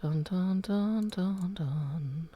Dun dun dun dun dun.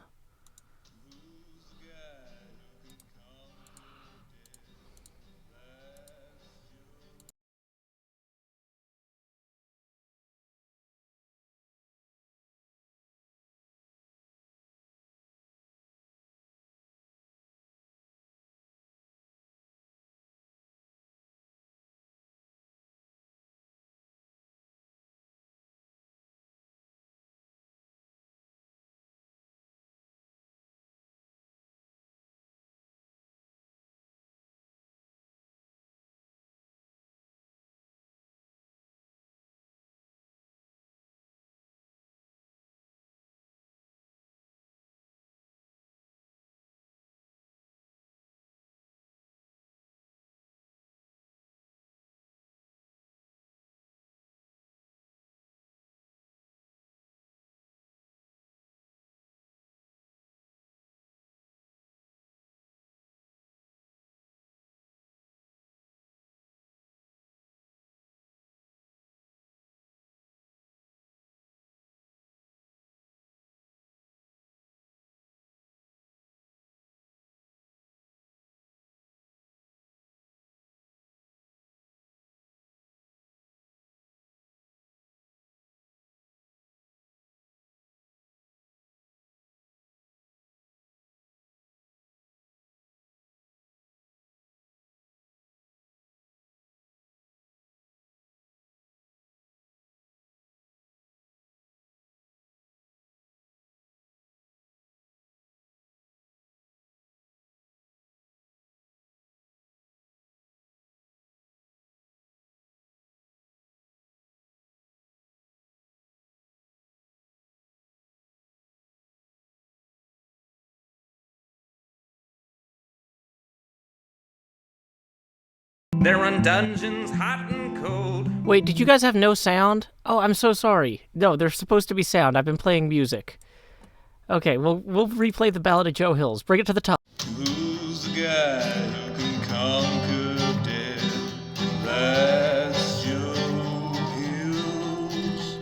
They run dungeons hot and cold. Wait, did you guys have no sound? Oh, I'm so sorry. No, there's supposed to be sound. I've been playing music. Okay, we'll replay the Ballad of Joe Hills. Bring it to the top. Who's the guy who can conquer death? That's Joe Hills.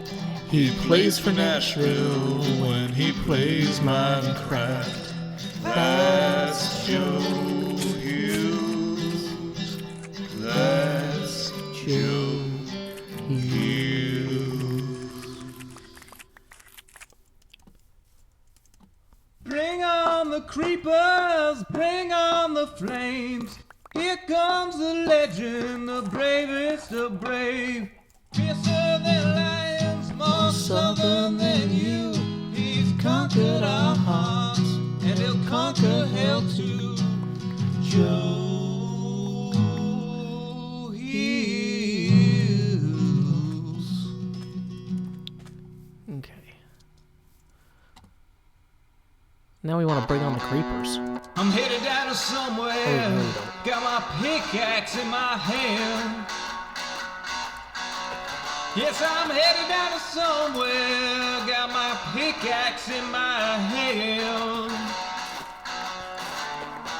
He plays for Nashville when he plays Minecraft. That's Joe Hills. That's Joe Hills. Bring on the creepers, bring on the flames. Here comes the legend, the bravest of brave. Fiercer than lions, more southern than you. He's conquered our hearts, and he'll conquer hell too. Joe Hills. Okay. Now we want to bring on the creepers. I'm headed down to somewhere. Oh, no, you don't. Got my pickaxe in my hand. Yes, I'm headed down to somewhere. Got my pickaxe in my hand.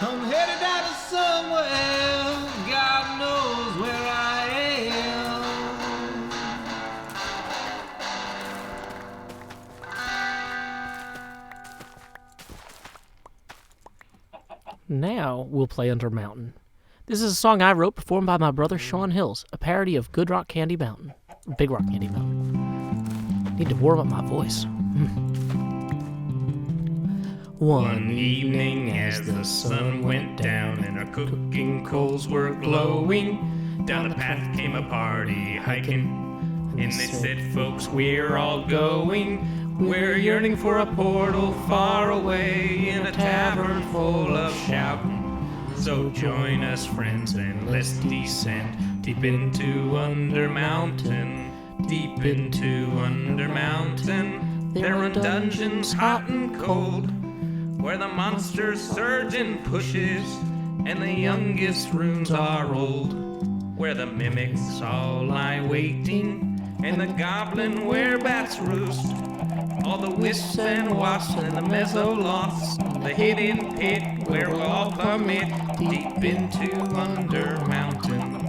I'm headed down to somewhere. God knows where I am. Now we'll play Under Mountain. This is a song I wrote performed by my brother Sean Hills, a parody of Good Rock Candy Mountain. Big Rock Candy Mountain. Need to warm up my voice. One evening as the sun went down and our cooking coals were glowing, down the path came a party hiking, and they said, folks, we're all going. We're yearning for a portal far away in a tavern full of shouting. So join us, friends, and let's descend deep into Under Mountain, deep into Under Mountain. There are dungeons hot and cold, where the monsters surge and pushes, and the youngest runes are old, where the mimics all lie waiting, and the goblin werebats roost. All the wisps and wasps and the mezzoloths, the hidden pit where we'll all plummet deep into Under Mountain.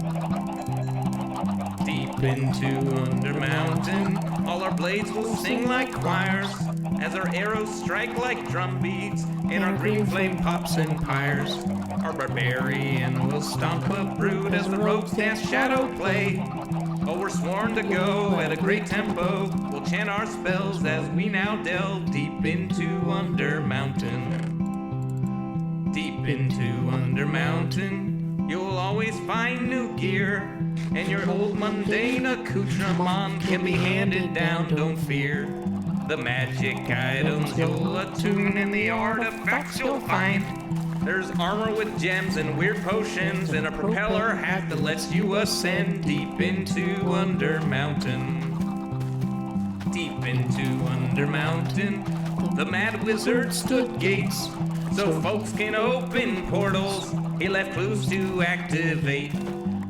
Deep into Under Mountain, all our blades will sing like choirs as our arrows strike like drum beats and our green flame pops and pyres. Our barbarian will stomp a brood as the rogues dance shadow play. Oh, we're sworn to go at a great tempo. We'll chant our spells as we now delve deep into Under Mountain. Deep into Under Mountain, you'll always find new gear, and your old mundane accoutrement can be handed down, don't fear. The magic items you'll attune and the artifacts you'll find. There's armor with gems and weird potions and a propeller hat that lets you ascend deep into Under Mountain. Deep into Under Mountain, the mad wizard stood gates so folks can open portals. He left clues to activate.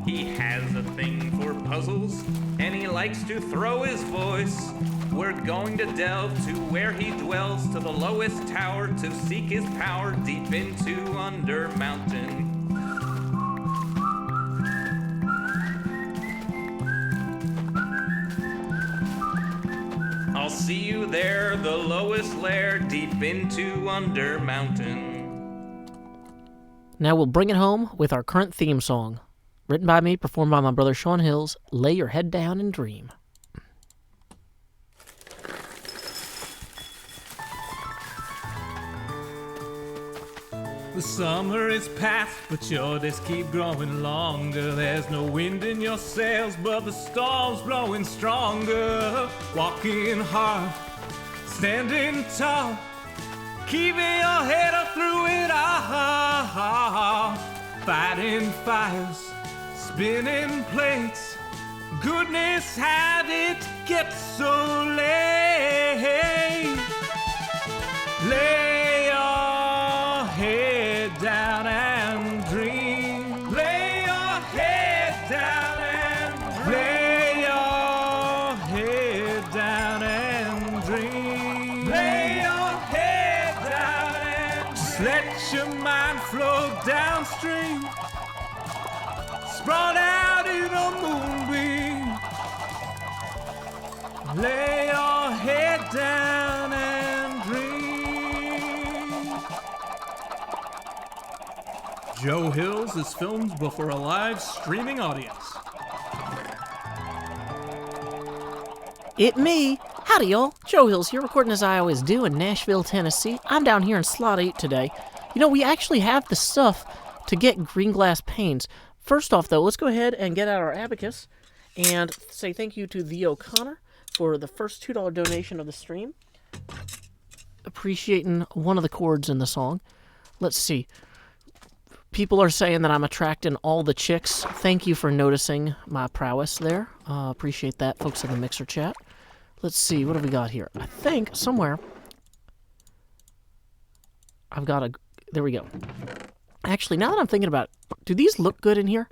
He has a thing for puzzles and he likes to throw his voice. We're going to delve to where he dwells, to the lowest tower, to seek his power deep into Under Mountain. I'll see you there, the lowest lair, deep into Under Mountain. Now we'll bring it home with our current theme song. Written by me, performed by my brother Sean Hills, Lay Your Head Down and Dream. The summer is past, but your days keep growing longer. There's no wind in your sails, but the storm's blowing stronger. Walking hard, standing tall, keeping your head up through it all. Fighting fires, spinning plates. Goodness, how did it get so late? Lay your head down and dream. Lay your head down and dream. Lay your head down and dream. Lay your head down and dream. Just let your mind flow downstream. Sprawled out in a moonbeam. Lay your head down and dream. Joe Hills is filmed before a live streaming audience. It me. Howdy, y'all. Joe Hills here, recording as I always do in Nashville, Tennessee. I'm down here in Slot 8 today. You know, we actually have the stuff to get green glass panes. First off, though, let's go ahead and get out our abacus and say thank you to The O'Connor for the first $2 donation of the stream. Appreciating one of the chords in the song. Let's see. People are saying that I'm attracting all the chicks. Thank you for noticing my prowess there. Appreciate that, folks in the Mixer chat. Let's see, what have we got here? I think somewhere I've got a... There we go. Actually, now that I'm thinking about it, do these look good in here?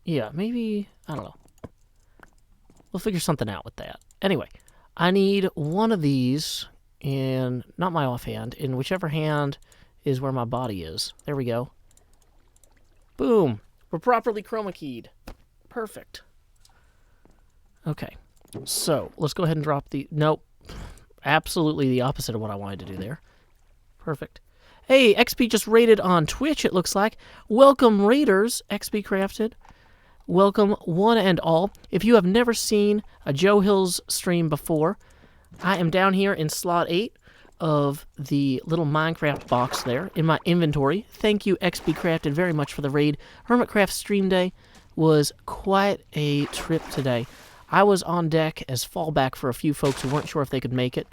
Yeah, maybe... I don't know. We'll figure something out with that. Anyway, I need one of these in... Not my offhand. In whichever hand is where my body is. There we go. Boom. We're properly chroma keyed. Perfect. Okay. So, let's go ahead and drop the... Nope. Absolutely the opposite of what I wanted to do there. Perfect. Hey, XP just raided on Twitch, it looks like. Welcome, raiders, XP Crafted. Welcome, one and all. If you have never seen a Joe Hills stream before, I am down here in slot 8 of the little Minecraft box there in my inventory. Thank you, XP Crafted, very much for the raid. Hermitcraft stream day was quite a trip today. I was on deck as fallback for a few folks who weren't sure if they could make it.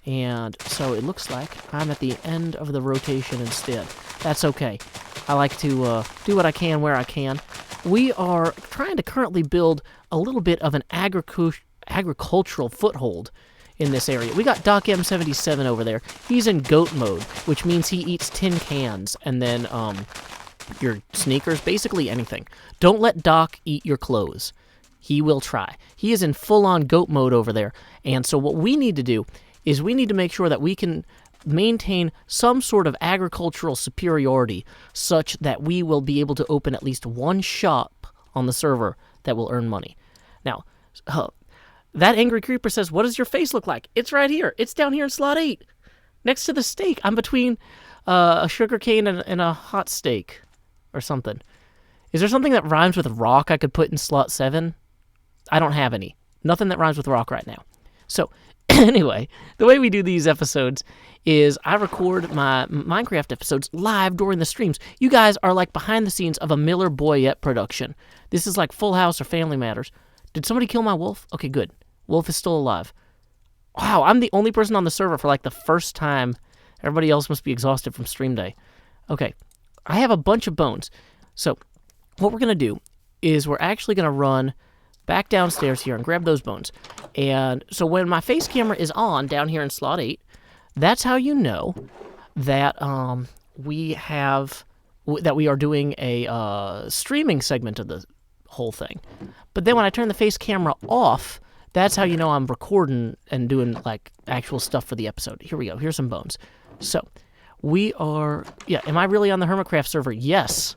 And so it looks like I'm at the end of the rotation instead. That's okay. I like to do what I can where I can. We are trying to currently build a little bit of an agricultural foothold in this area. We got Doc M77 over there. He's in goat mode, which means he eats tin cans and then your sneakers, basically anything. Don't let Doc eat your clothes. He will try. He is in full-on goat mode over there. And so what we need to do is we need to make sure that we can maintain some sort of agricultural superiority such that we will be able to open at least one shop on the server that will earn money. Now, That angry creeper says, what does your face look like? It's right here. It's down here in slot 8. Next to the steak. I'm between a sugar cane and a hot steak or something. Is there something that rhymes with rock I could put in slot 7? I don't have any. Nothing that rhymes with rock right now. So, anyway, the way we do these episodes is I record my Minecraft episodes live during the streams. You guys are like behind the scenes of a Miller Boyette production. This is like Full House or Family Matters. Did somebody kill my wolf? Okay, good. Wolf is still alive. Wow, I'm the only person on the server for like the first time. Everybody else must be exhausted from stream day. Okay, I have a bunch of bones. So, what we're going to do is we're actually going to run back downstairs here and grab those bones. And so when my face camera is on down here in slot 8, that's how you know that we are doing a streaming segment of the whole thing. But then when I turn the face camera off, that's how you know I'm recording and doing like actual stuff for the episode. Here we go. Here's some bones. So we are, am I really on the Hermitcraft server? Yes.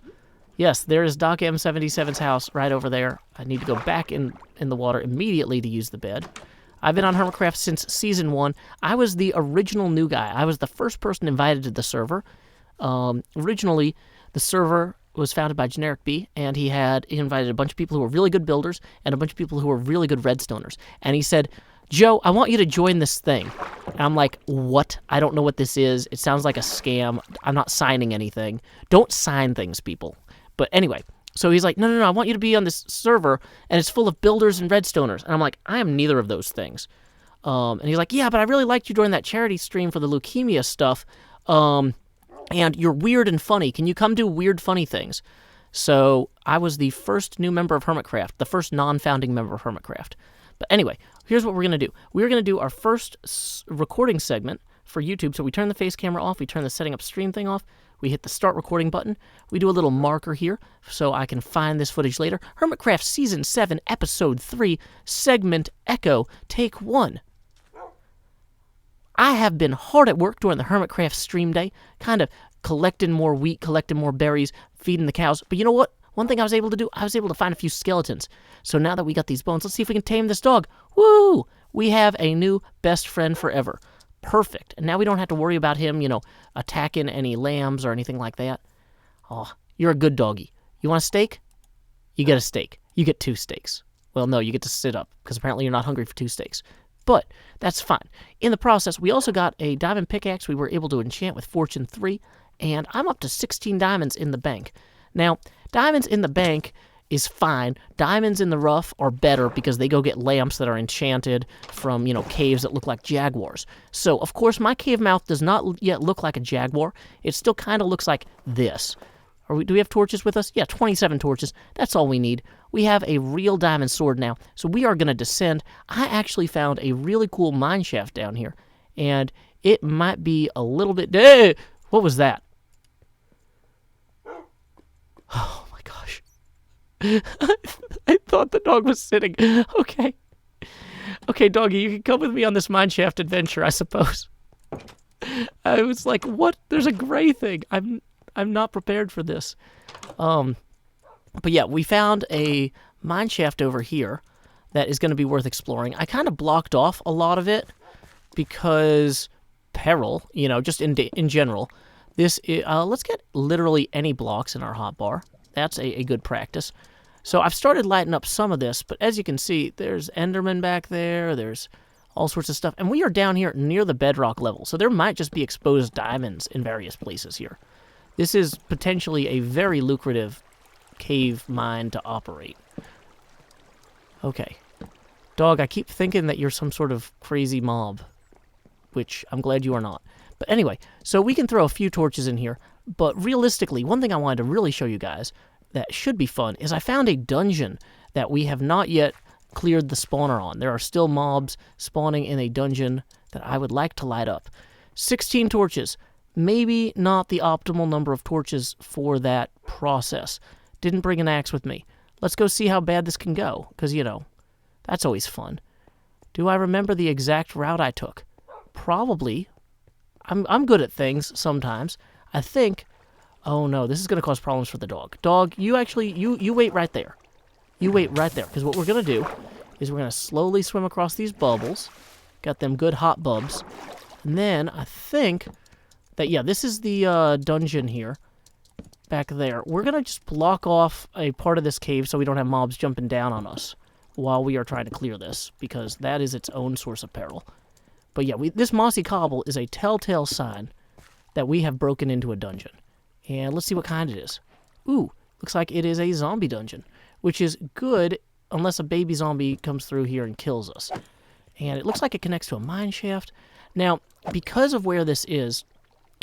Yes, there is Doc M77's house right over there. I need to go back in the water immediately to use the bed. I've been on Hermitcraft since Season 1. I was the original new guy. I was the first person invited to the server. Originally, the server was founded by Generic B, and he invited a bunch of people who were really good builders and a bunch of people who were really good redstoners. And he said, Joe, I want you to join this thing. And I'm like, what? I don't know what this is. It sounds like a scam. I'm not signing anything. Don't sign things, people. But anyway, so he's like, no, I want you to be on this server, and it's full of builders and redstoners. And I'm like, I am neither of those things. And he's like, yeah, but I really liked you during that charity stream for the leukemia stuff. And you're weird and funny. Can you come do weird, funny things? So I was the first new member of Hermitcraft, the first non-founding member of Hermitcraft. But anyway, here's what we're going to do. We're going to do our first recording segment for YouTube. So we turn the face camera off. We turn the setting up stream thing off. We hit the start recording button. We do a little marker here so I can find this footage later. Hermitcraft Season 7, Episode 3, Segment Echo, Take 1. I have been hard at work during the Hermitcraft stream day, kind of collecting more wheat, collecting more berries, feeding the cows. But you know what? One thing I was able to do, I was able to find a few skeletons. So now that we got these bones, let's see if we can tame this dog. Woo! We have a new best friend forever. Perfect. And now we don't have to worry about him, attacking any lambs or anything like that. Oh, you're a good doggy. You want a steak? You get a steak. You get 2 steaks. Well, no, you get to sit up, because apparently you're not hungry for 2 steaks. But that's fine. In the process, we also got a diamond pickaxe we were able to enchant with Fortune 3, and I'm up to 16 diamonds in the bank. Now, diamonds in the bank is fine. Diamonds in the rough are better because they go get lamps that are enchanted from, caves that look like jaguars. So, of course, my cave mouth does not yet look like a jaguar. It still kind of looks like this. Do we have torches with us? Yeah, 27 torches. That's all we need. We have a real diamond sword now, so we are going to descend. I actually found a really cool mine shaft down here, and it might be a little bit... Hey! What was that? Oh, my gosh. I thought the dog was sitting. Okay. Okay, doggy, you can come with me on this mine shaft adventure, I suppose. I was like, what? There's a gray thing. I'm not prepared for this. But yeah, we found a mine shaft over here that is going to be worth exploring. I kind of blocked off a lot of it because peril, just in general. This is, let's get literally any blocks in our hotbar. That's a good practice. So I've started lighting up some of this, but as you can see, there's Enderman back there. There's all sorts of stuff. And we are down here near the bedrock level, so there might just be exposed diamonds in various places here. This is potentially a very lucrative cave mine to operate. Okay. Dog, I keep thinking that you're some sort of crazy mob, which I'm glad you are not. But anyway, so we can throw a few torches in here, but realistically, one thing I wanted to really show you guys that should be fun is I found a dungeon that we have not yet cleared the spawner on. There are still mobs spawning in a dungeon that I would like to light up. 16 torches. Maybe not the optimal number of torches for that process. Didn't bring an axe with me. Let's go see how bad this can go, because, that's always fun. Do I remember the exact route I took? Probably. I'm good at things sometimes. I think... Oh, no, this is going to cause problems for the dog. Dog, you wait right there. You wait right there, because what we're going to do is we're going to slowly swim across these bubbles. Got them good hot bubs. And then I think that, yeah, this is the dungeon here. Back there. We're going to just block off a part of this cave so we don't have mobs jumping down on us while we are trying to clear this, because that is its own source of peril. But yeah, this mossy cobble is a telltale sign that we have broken into a dungeon. And let's see what kind it is. Ooh, looks like it is a zombie dungeon, which is good unless a baby zombie comes through here and kills us. And it looks like it connects to a mine shaft. Now, because of where this is,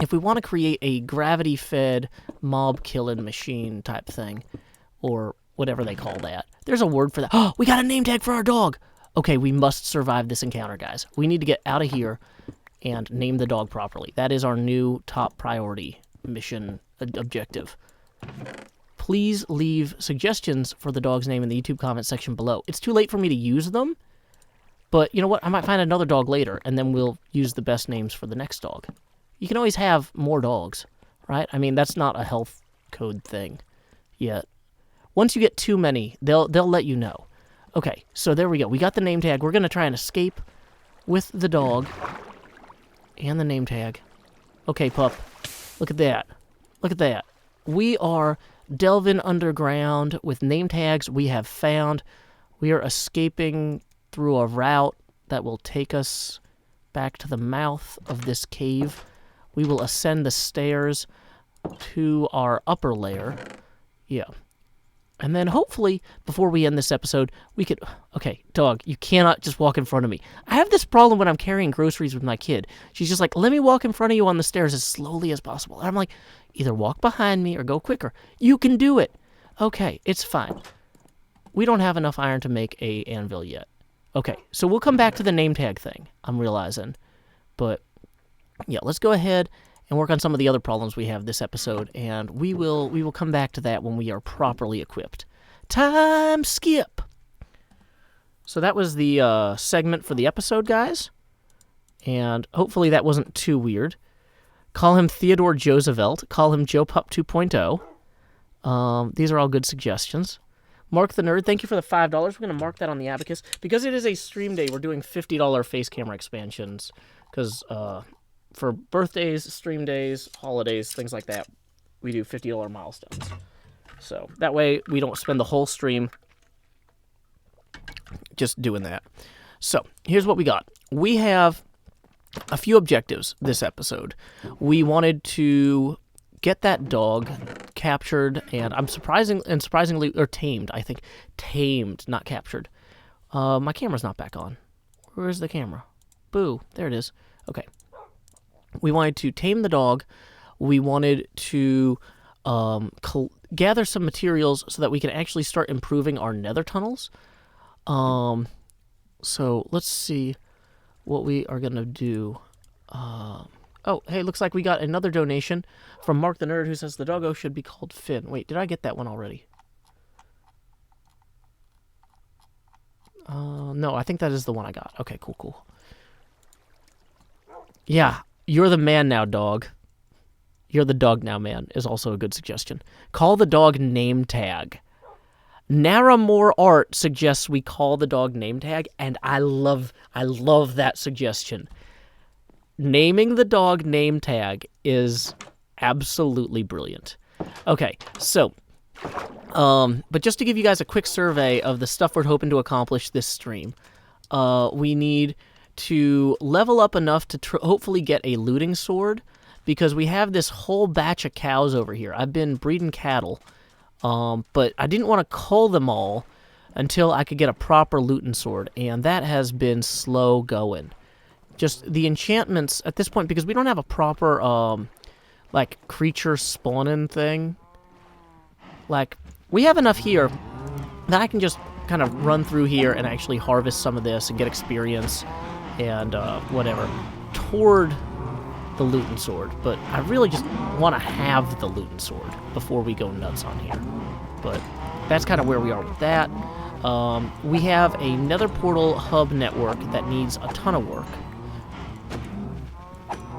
if we want to create a gravity-fed mob-killing machine type thing, or whatever they call that, there's a word for that. Oh, we got a name tag for our dog! Okay, we must survive this encounter, guys. We need to get out of here and name the dog properly. That is our new top priority mission objective. Please leave suggestions for the dog's name in the YouTube comment section below. It's too late for me to use them, but you know what? I might find another dog later, and then we'll use the best names for the next dog. You can always have more dogs, right? I mean, that's not a health code thing yet. Once you get too many, they'll let you know. Okay, so there we go. We got the name tag. We're going to try and escape with the dog and the name tag. Okay, pup. Look at that. Look at that. We are delving underground with name tags we have found. We are escaping through a route that will take us back to the mouth of this cave. We will ascend the stairs to our upper layer. Yeah. And then hopefully, before we end this episode, we could... Okay, dog, you cannot just walk in front of me. I have this problem when I'm carrying groceries with my kid. She's just like, let me walk in front of you on the stairs as slowly as possible. And I'm like, either walk behind me or go quicker. You can do it. Okay, it's fine. We don't have enough iron to make a anvil yet. Okay, so we'll come back to the name tag thing, I'm realizing. But, yeah, let's go ahead and work on some of the other problems we have this episode, and we will come back to that when we are properly equipped. Time skip! So that was the segment for the episode, guys, and hopefully that wasn't too weird. Call him Theodore Roosevelt. Call him Joe Pup 2.0. These are all good suggestions. Mark the Nerd, thank you for the $5. We're going to mark that on the abacus. Because it is a stream day, we're doing $50 face camera expansions, because... for birthdays, stream days, holidays, things like that, we do $50 milestones. So that way we don't spend the whole stream just doing that. So here's what we got. We have a few objectives this episode. We wanted to get that dog captured, and surprisingly, or tamed, I think. Tamed, not captured. My camera's not back on. Where's the camera? Boo, there it is. Okay. We wanted to tame the dog. We wanted to gather some materials so that we can actually start improving our nether tunnels. So let's see what we are going to do. Oh, hey, looks like we got another donation from Mark the Nerd, who says the doggo should be called Finn. Wait, did I get that one already? No, I think that is the one I got. Okay, cool. Yeah. You're the man now, dog. You're the dog now, man, is also a good suggestion. Call the dog name tag. Naramore Art suggests we call the dog name tag, and I love that suggestion. Naming the dog name tag is absolutely brilliant. Okay, so, but just to give you guys a quick survey of the stuff we're hoping to accomplish this stream, we need to level up enough to hopefully get a looting sword, because we have this whole batch of cows over here. I've been breeding cattle, but I didn't want to cull them all until I could get a proper looting sword, and that has been slow going. Just the enchantments at this point, because we don't have a proper, like, creature spawning thing. Like, we have enough here that I can just kind of run through here and actually harvest some of this and get experience and whatever toward the looting sword. But I really just want to have the looting sword before we go nuts on here. But that's kind of where we are with that. We have a nether portal hub network that needs a ton of work.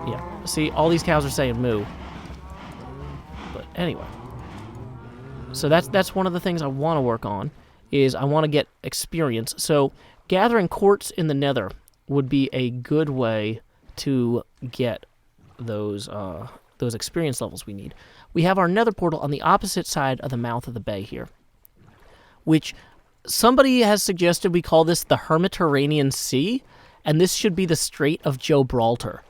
Yeah, see, all these cows are saying moo. But anyway. So that's one of the things I want to work on, is I want to get experience. So gathering quartz in the nether would be a good way to get those experience levels we need. We have our nether portal on the opposite side of the mouth of the bay here, which somebody has suggested we call this the Hermitcraft Sea, and this should be the Strait of Gibraltar.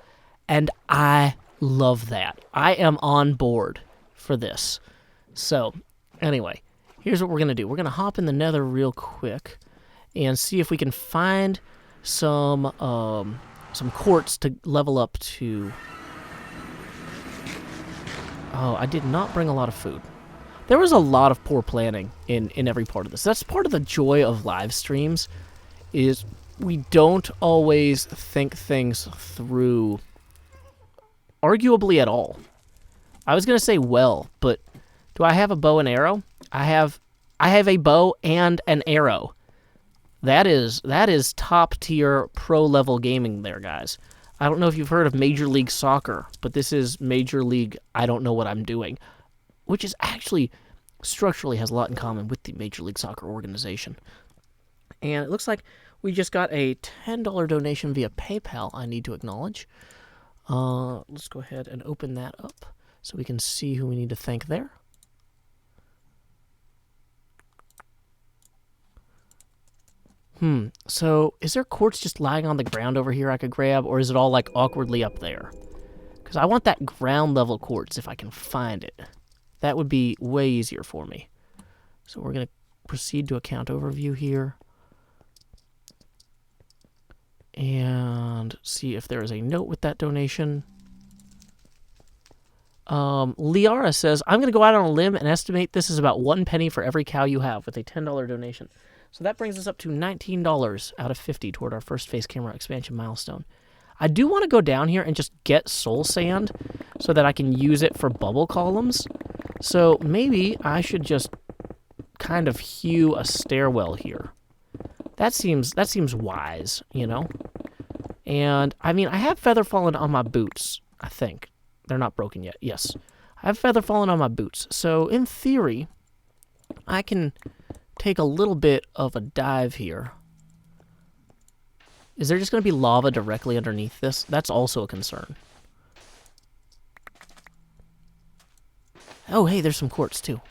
And I love that. I am on board for this. So, anyway, here's what we're going to do. We're going to hop in the nether real quick and see if we can find some quartz to level up to... Oh, I did not bring a lot of food. There was a lot of poor planning in every part of this. That's part of the joy of live streams, is we don't always think things through arguably at all. I was going to say well, but do I have a bow and arrow? I have a bow and an arrow. That is top tier pro level gaming there, guys. I don't know if you've heard of Major League Soccer, but this is Major League I don't know what I'm doing, which is actually structurally has a lot in common with the Major League Soccer organization. And it looks like we just got a $10 donation via PayPal I need to acknowledge. Let's go ahead and open that up so we can see who we need to thank there. So is there quartz just lying on the ground over here I could grab, or is it all like awkwardly up there? Because I want that ground level quartz if I can find it. That would be way easier for me. So we're going to proceed to account overview here. And see if there is a note with that donation. Liara says, I'm going to go out on a limb and estimate this is about 1 penny for every cow you have with a $10 donation. So that brings us up to $19 out of 50 toward our first face camera expansion milestone. I do want to go down here and just get soul sand so that I can use it for bubble columns. So maybe I should just kind of hew a stairwell here. That seems wise, you know? And, I mean, I have feather fallen on my boots, I think. They're not broken yet. Yes. I have feather fallen on my boots. So, in theory, I can take a little bit of a dive here. Is there just going to be lava directly underneath this? That's also a concern. Oh, hey, there's some quartz, too.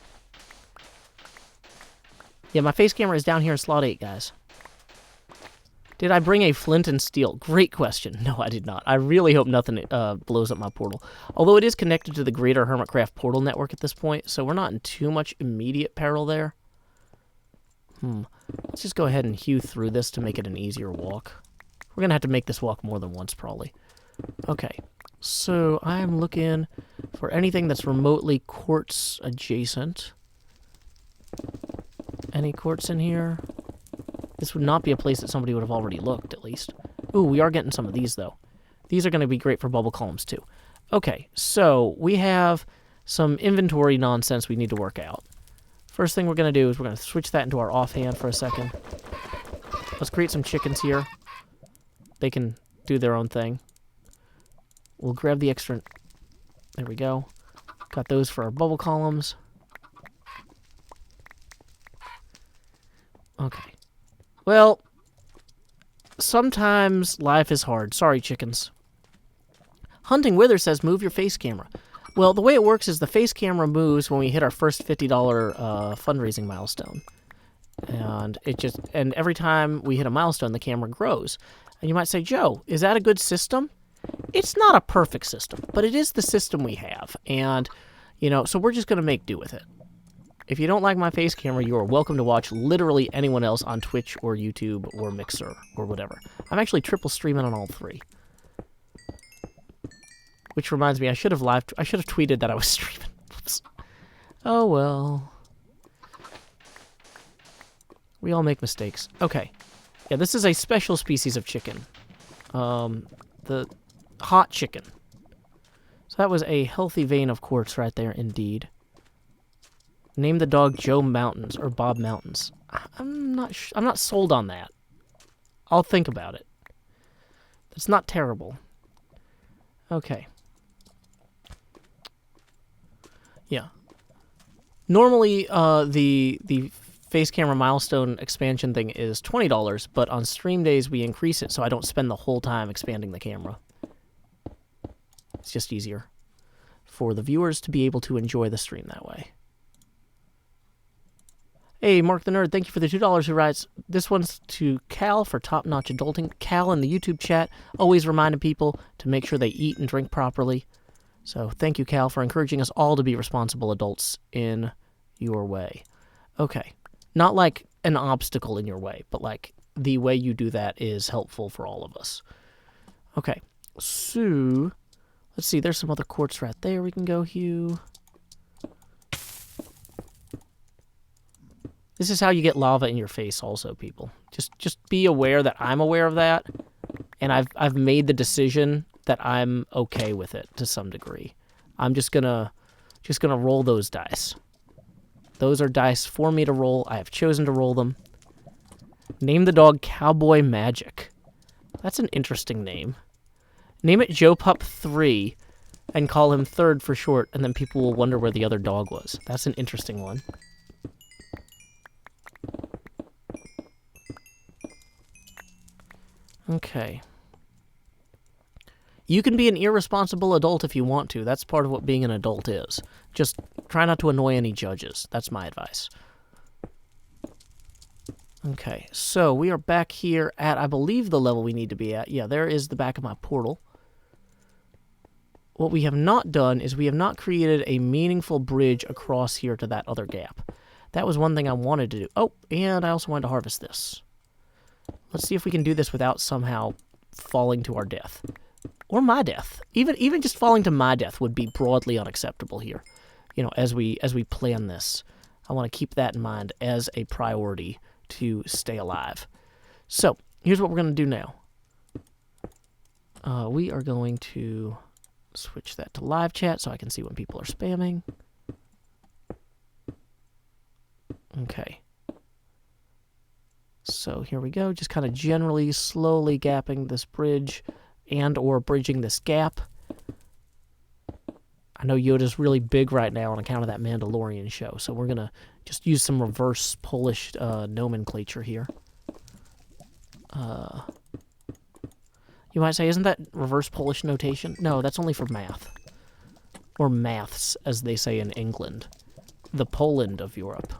Yeah, my face camera is down here in slot 8, guys. Did I bring a flint and steel? Great question. No, I did not. I really hope nothing blows up my portal. Although it is connected to the greater Hermitcraft portal network at this point, so we're not in too much immediate peril there. Let's just go ahead and hew through this to make it an easier walk. We're going to have to make this walk more than once, probably. Okay, so I am looking for anything that's remotely quartz adjacent. Any quartz in here? This would not be a place that somebody would have already looked, at least. Ooh, we are getting some of these, though. These are going to be great for bubble columns, too. Okay, so we have some inventory nonsense we need to work out. First thing we're going to do is we're going to switch that into our offhand for a second. Let's create some chickens here. They can do their own thing. We'll grab the extra... There we go. Got those for our bubble columns. Okay. Well, sometimes life is hard. Sorry, chickens. Hunting Wither says, move your face camera. Well, the way it works is the face camera moves when we hit our first $50 fundraising milestone. And every time we hit a milestone, the camera grows. And you might say, Joe, is that a good system? It's not a perfect system, but it is the system we have. And, so we're just going to make do with it. If you don't like my face camera, you are welcome to watch literally anyone else on Twitch or YouTube or Mixer or whatever. I'm actually triple streaming on all three. Which reminds me, I should have tweeted that I was streaming. Oops. Oh well. We all make mistakes. Okay. Yeah, this is a special species of chicken. The hot chicken. So that was a healthy vein of quartz right there, indeed. Name the dog Joe Mountains or Bob Mountains. I'm not sold on that. I'll think about it. It's not terrible. Okay. Yeah. Normally, the face camera milestone expansion thing is $20, but on stream days we increase it so I don't spend the whole time expanding the camera. It's just easier for the viewers to be able to enjoy the stream that way. Hey, Mark the Nerd, thank you for the $2 who writes, this one's to Cal for top-notch adulting. Cal in the YouTube chat, always reminding people to make sure they eat and drink properly. So thank you, Cal, for encouraging us all to be responsible adults in your way. Okay, not like an obstacle in your way, but like the way you do that is helpful for all of us. Okay, so let's see, there's some other quartz right there we can go hew. This is how you get lava in your face also, people. Just be aware that I'm aware of that, and I've made the decision that I'm okay with it to some degree. I'm just gonna roll those dice. Those are dice for me to roll. I have chosen to roll them. Name the dog Cowboy Magic. That's an interesting name. Name it Joe Pup 3 and call him Third for short, and then people will wonder where the other dog was. That's an interesting one. Okay. You can be an irresponsible adult if you want to. That's part of what being an adult is. Just try not to annoy any judges. That's my advice. Okay, so we are back here at, I believe, the level we need to be at. Yeah, there is the back of my portal. What we have not done is we have not created a meaningful bridge across here to that other gap. That was one thing I wanted to do. Oh, and I also wanted to harvest this. Let's see if we can do this without somehow falling to our death. Or my death. Even just falling to my death would be broadly unacceptable here. You know, as we plan this. I want to keep that in mind as a priority to stay alive. So, here's what we're going to do now. We are going to switch that to live chat so I can see when people are spamming. Okay. So here we go, just kind of generally slowly gapping this bridge and or bridging this gap. I know Yoda's really big right now on account of that Mandalorian show, so we're going to just use some reverse Polish nomenclature here. You might say, isn't that reverse Polish notation? No, that's only for math. Or maths, as they say in England. The Poland of Europe.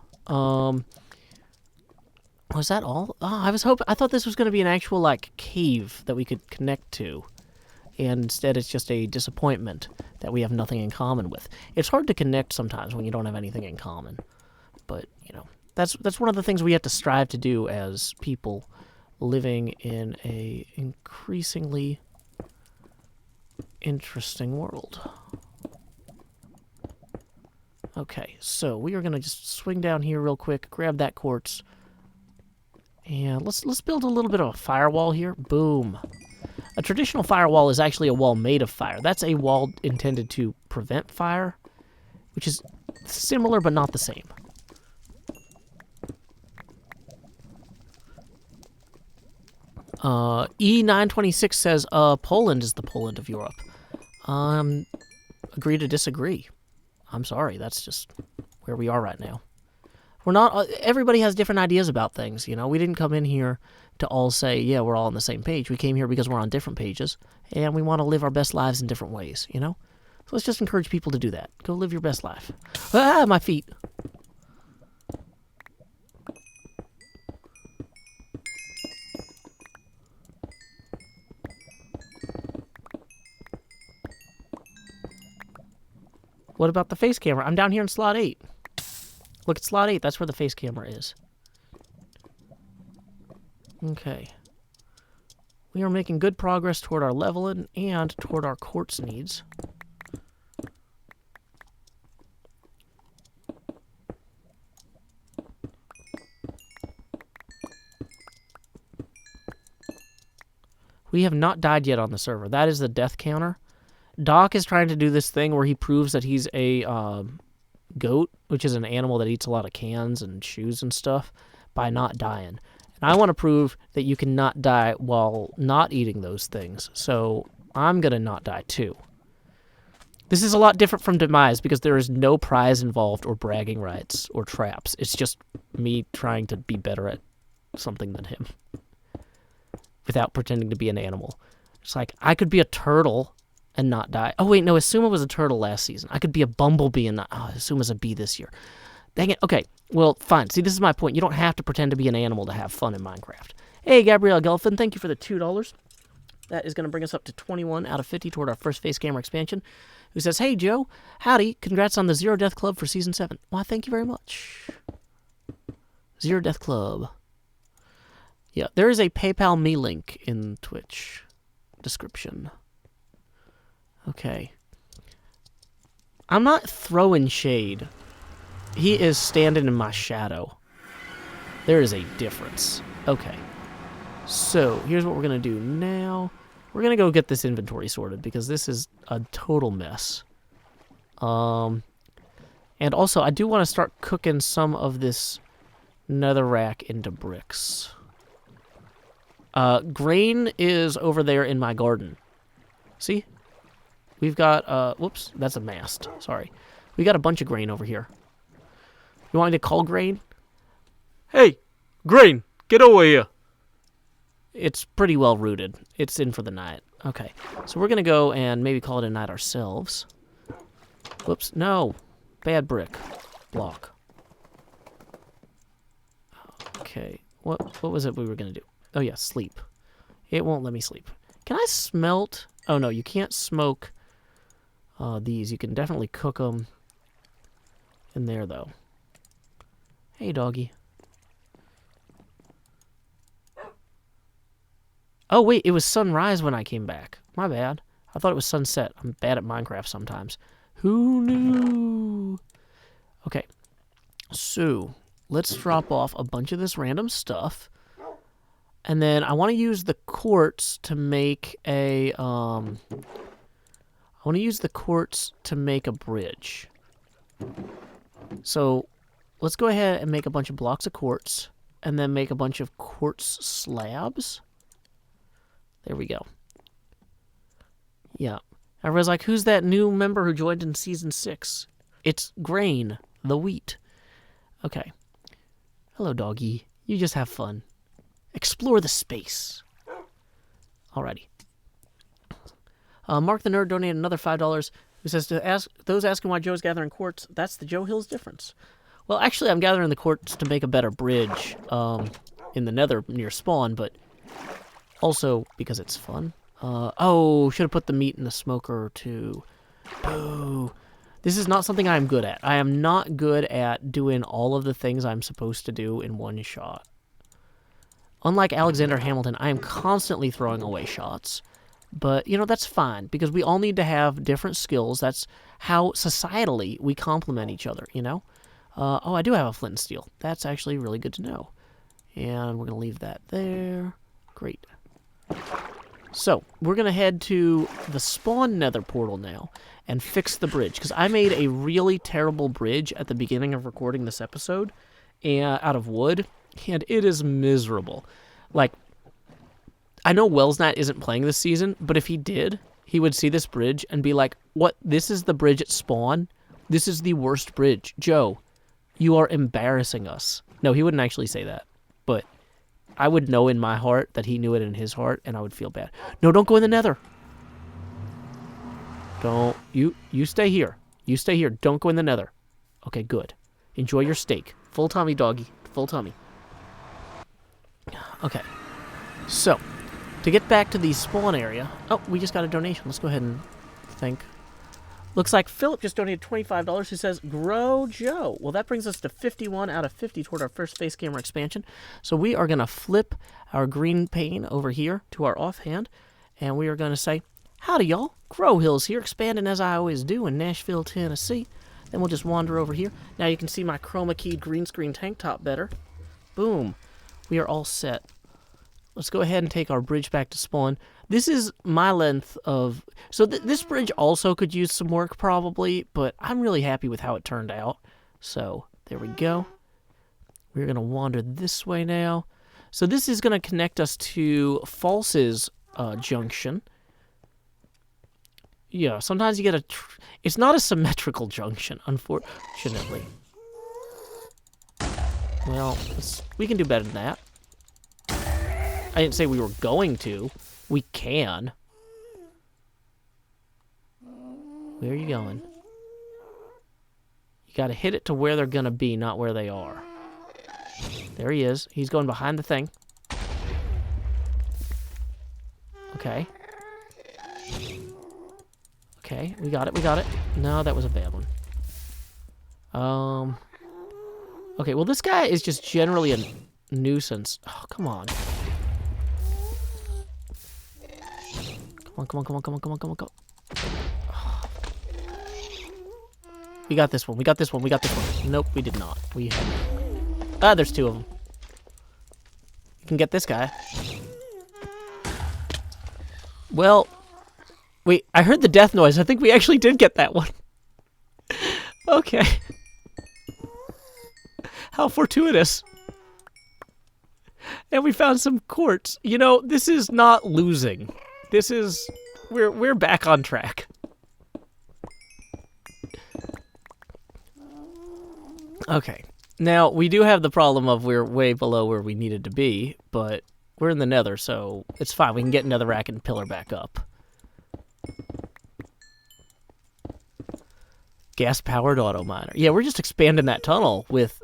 Was that all? Oh, I thought this was going to be an actual, like, cave that we could connect to. And instead it's just a disappointment that we have nothing in common with. It's hard to connect sometimes when you don't have anything in common. But, you know, that's one of the things we have to strive to do as people living in a increasingly interesting world. Okay, so we are going to just swing down here real quick, grab that quartz. And let's build a little bit of a firewall here. Boom. A traditional firewall is actually a wall made of fire. That's a wall intended to prevent fire, which is similar but not the same. E926 says, Poland is the Poland of Europe. Agree to disagree. I'm sorry, that's just where we are right now. We're not, everybody has different ideas about things, you know. We didn't come in here to all say, yeah, we're all on the same page. We came here because we're on different pages, and we want to live our best lives in different ways, you know. So let's just encourage people to do that. Go live your best life. Ah, my feet. What about the face camera? I'm down here in slot 8. Look at slot 8. That's where the face camera is. Okay. We are making good progress toward our leveling and toward our quartz needs. We have not died yet on the server. That is the death counter. Doc is trying to do this thing where he proves that he's a goat, which is an animal that eats a lot of cans and shoes and stuff, by not dying. And I want to prove that you cannot die while not eating those things, so I'm going to not die too. This is a lot different from Demise because there is no prize involved or bragging rights or traps. It's just me trying to be better at something than him without pretending to be an animal. It's like, I could be a turtle and not die. Oh, wait, no, Asuma was a turtle last season. I could be a bumblebee and not... Oh, Asuma's a bee this year. Dang it. Okay, well, fine. See, this is my point. You don't have to pretend to be an animal to have fun in Minecraft. Hey, Gabrielle Gelfin, thank you for the $2. That is going to bring us up to 21 out of 50 toward our first face camera expansion. Who says, hey, Joe, howdy, congrats on the Zero Death Club for Season 7. Why, thank you very much. Zero Death Club. Yeah, there is a PayPal me link in Twitch description. Okay. I'm not throwing shade. He is standing in my shadow. There is a difference. Okay. So, here's what we're going to do now. We're going to go get this inventory sorted because this is a total mess. And also, I do want to start cooking some of this netherrack into bricks. Grain is over there in my garden. See? We've got, whoops, that's a mast. Sorry. We got a bunch of grain over here. You want me to call Grain? Hey, Grain, get over here. It's pretty well rooted. It's in for the night. Okay, so we're going to go and maybe call it a night ourselves. Whoops, no. Bad brick. Block. Okay, what was it we were going to do? Oh, yeah, sleep. It won't let me sleep. Can I smelt? Oh, no, you can't smoke these. You can definitely cook them in there, though. Hey, doggy. Oh, wait, it was sunrise when I came back. My bad. I thought it was sunset. I'm bad at Minecraft sometimes. Who knew? Okay, so let's drop off a bunch of this random stuff. And then I want to use the quartz to make a, bridge. So let's go ahead and make a bunch of blocks of quartz and then make a bunch of quartz slabs. There we go. Yeah. Everyone's like, who's that new member who joined in Season 6? It's Grain, the wheat. Okay. Hello, doggy. You just have fun. Explore the space. Alrighty. Mark the Nerd donated another $5 who says, to ask those asking why Joe's gathering quartz, that's the Joe Hills difference. Well, actually, I'm gathering the quartz to make a better bridge in the nether near spawn, but also because it's fun. Oh, should have put the meat in the smoker too. Boo. This is not something I'm good at. I am not good at doing all of the things I'm supposed to do in one shot. Unlike Alexander Hamilton, I am constantly throwing away shots. But, you know, that's fine, because we all need to have different skills. That's how, societally, we complement each other, you know? Oh, I do have a flint and steel. That's actually really good to know. And we're going to leave that there. Great. So, we're going to head to the spawn nether portal now and fix the bridge, because I made a really terrible bridge at the beginning of recording this episode out of wood, and it is miserable. Like, I know Wellsnat isn't playing this season, but if he did, he would see this bridge and be like, what, this is the bridge at spawn? This is the worst bridge. Joe, you are embarrassing us. No, he wouldn't actually say that, but I would know in my heart that he knew it in his heart, and I would feel bad. No, don't go in the nether. Don't. You stay here. You stay here. Don't go in the nether. Okay, good. Enjoy your steak. Full tummy, doggy. Full tummy. Okay. So, to get back to the spawn area... Oh, we just got a donation. Let's go ahead and thank... Looks like Philip just donated $25 who says, Grow Joe. Well, that brings us to 51 out of 50 toward our first face camera expansion. So we are going to flip our green pane over here to our offhand, and we are going to say, howdy, y'all. Grow Hills here, expanding as I always do in Nashville, Tennessee. Then we'll just wander over here. Now you can see my chroma keyed green screen tank top better. Boom. We are all set. Let's go ahead and take our bridge back to spawn. This is my length of... So this bridge also could use some work probably, but I'm really happy with how it turned out. So there we go. We're going to wander this way now. So this is going to connect us to False's junction. Yeah, sometimes you get a... It's not a symmetrical junction, unfortunately. Well, we can do better than that. I didn't say we were going to. We can. Where are you going? You gotta hit it to where they're gonna be, not where they are. There he is. He's going behind the thing. Okay. Okay, we got it, we got it. No, that was a bad one. Okay, well this guy is just generally a nuisance. Oh, come on. Come on, come on, come on, come on, come on, come on. Oh. We got this one, we got this one, we got this one. Nope, we did not. We had... Ah, there's two of them. You can get this guy. Well, wait, I heard the death noise. I think we actually did get that one. Okay. How fortuitous. And we found some quartz. You know, this is not losing. This is... We're back on track. Okay. Now, we do have the problem of we're way below where we needed to be, but we're in the nether, so it's fine. We can get netherrack and pillar back up. Gas-powered auto miner. Yeah, we're just expanding that tunnel with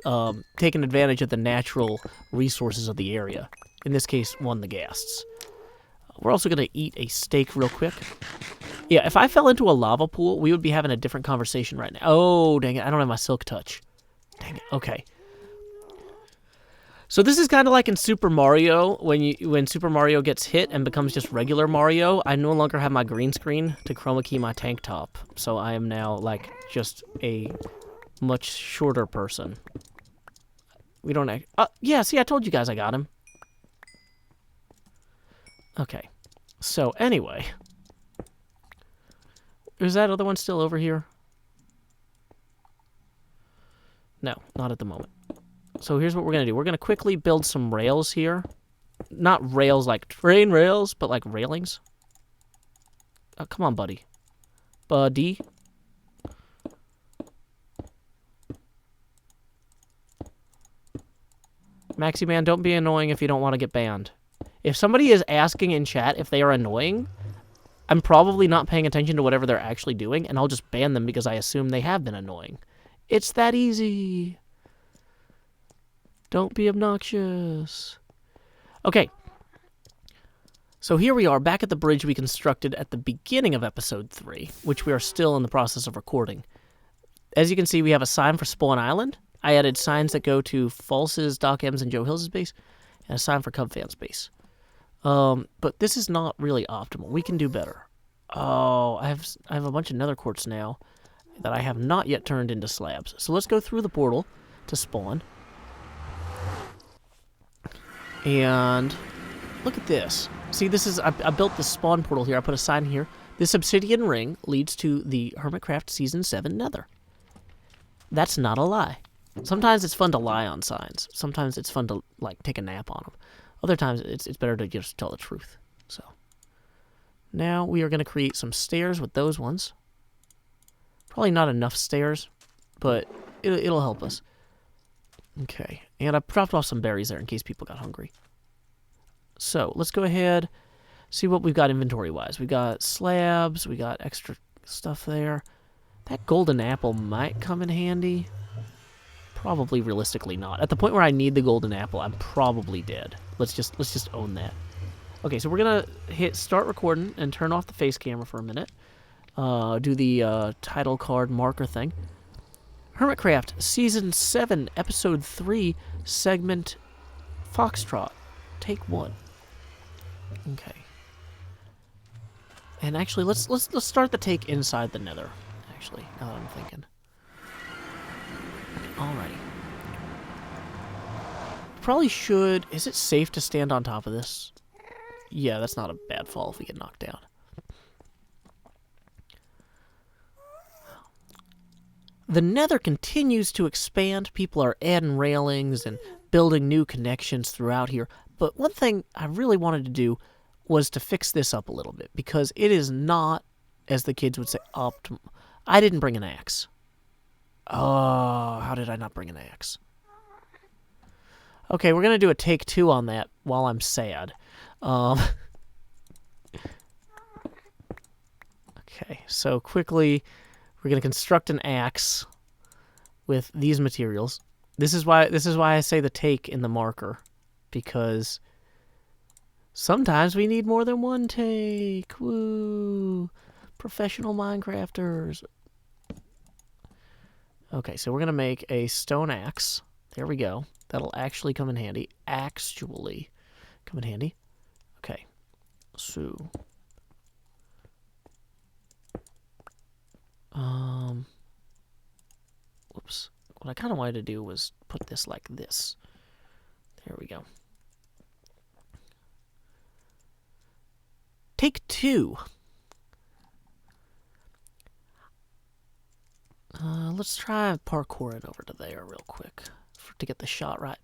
taking advantage of the natural resources of the area. In this case, the ghasts. We're also going to eat a steak real quick. Yeah, if I fell into a lava pool, we would be having a different conversation right now. Oh, dang it. I don't have my silk touch. Dang it. Okay. So this is kind of like in Super Mario, when Super Mario gets hit and becomes just regular Mario, I no longer have my green screen to chroma key my tank top. So I am now, like, just a much shorter person. We don't... yeah, see, I told you guys I got him. Okay. So, anyway. Is that other one still over here? No, not at the moment. So here's what we're going to do. We're going to quickly build some rails here. Not rails like train rails, but like railings. Oh, come on, buddy. Buddy. Maxi Man, don't be annoying if you don't want to get banned. If somebody is asking in chat if they are annoying, I'm probably not paying attention to whatever they're actually doing, and I'll just ban them because I assume they have been annoying. It's that easy. Don't be obnoxious. Okay. So here we are, back at the bridge we constructed at the beginning of episode 3, which we are still in the process of recording. As you can see, we have a sign for Spawn Island. I added signs that go to False's, Doc M's, and Joe Hills' base, and a sign for Cub Fan's base. But this is not really optimal. We can do better. Oh, I have a bunch of nether quartz now that I have not yet turned into slabs. So let's go through the portal to spawn. And look at this. See, this is... I built the spawn portal here. I put a sign here. This obsidian ring leads to the Hermitcraft Season 7 nether. That's not a lie. Sometimes it's fun to lie on signs. Sometimes it's fun to, like, take a nap on them. Other times it's better to just tell the truth. So now we are going to create some stairs with those ones. Probably not enough stairs, but it'll help us. Okay, and I dropped off some berries there in case people got hungry. So let's go ahead, see what we've got inventory-wise. We got slabs, we got extra stuff there. That golden apple might come in handy. Probably realistically not. At the point where I need the golden apple, I'm probably dead. Let's just own that. Okay, so we're gonna hit start recording and turn off the face camera for a minute. Do the title card marker thing. Hermitcraft Season 7, Episode 3, Segment Foxtrot. Take 1. Okay. And actually, let's start the take inside the nether. Actually, now that I'm thinking. Alrighty. Probably should... Is it safe to stand on top of this? Yeah, that's not a bad fall if we get knocked down. The nether continues to expand. People are adding railings and building new connections throughout here. But one thing I really wanted to do was to fix this up a little bit, because it is not as the kids would say, optimal. I didn't bring an axe. Oh, how did I not bring an axe? Okay, we're going to do a take 2 on that while I'm sad. Okay, so quickly, we're going to construct an axe with these materials. This is why I say the take in the marker, because sometimes we need more than one take. Woo! Professional Minecrafters. Okay, so we're going to make a stone axe. There we go. That'll actually come in handy. Actually come in handy. Okay. So. Whoops. What I kind of wanted to do was put this like this. There we go. Take 2. Let's try parkour it over to there real quick to get the shot right.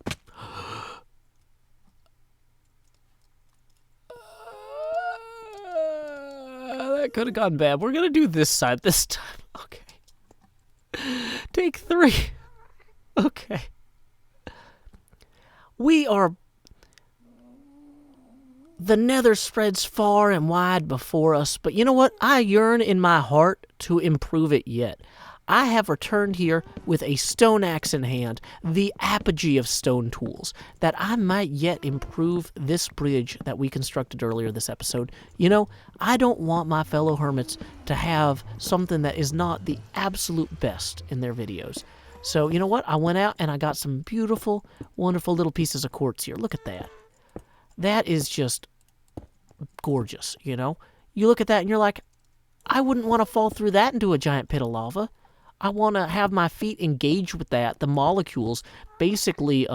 That could have gone bad. We're going to do this side this time. Okay. Take 3. Okay. The nether spreads far and wide before us, but you know what? I yearn in my heart to improve it yet. I have returned here with a stone axe in hand, the apogee of stone tools, that I might yet improve this bridge that we constructed earlier this episode. You know, I don't want my fellow hermits to have something that is not the absolute best in their videos. So, you know what? I went out and I got some beautiful, wonderful little pieces of quartz here. Look at that. That is just gorgeous, you know? You look at that and you're like, I wouldn't want to fall through that into a giant pit of lava. I want to have my feet engage with that, the molecules, basically,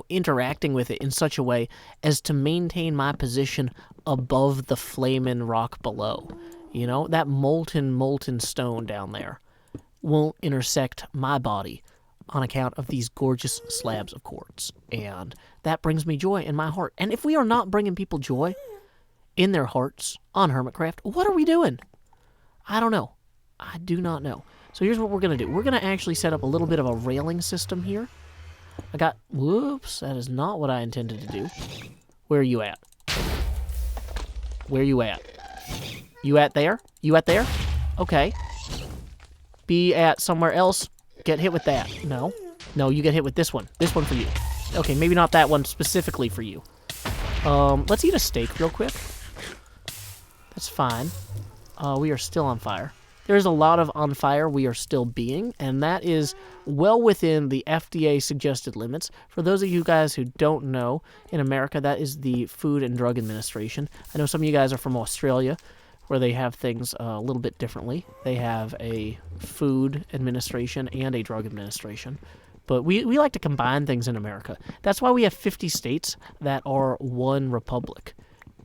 interacting with it in such a way as to maintain my position above the flaming rock below. You know, that molten stone down there won't intersect my body on account of these gorgeous slabs of quartz. And that brings me joy in my heart. And if we are not bringing people joy in their hearts on Hermitcraft, what are we doing? I don't know. I do not know. So here's what we're going to do. We're going to actually set up a little bit of a railing system here. Whoops, that is not what I intended to do. Where are you at? Where are you at? You at there? You at there? Okay. Be at somewhere else. Get hit with that. No. No, you get hit with this one. This one for you. Okay, maybe not that one specifically for you. Let's eat a steak real quick. That's fine. We are still on fire. There's a lot of on fire we are still being, and that is well within the FDA suggested limits. For those of you guys who don't know, in America, that is the Food and Drug Administration. I know some of you guys are from Australia, where they have things a little bit differently. They have a food administration and a drug administration. But we like to combine things in America. That's why we have 50 states that are one republic.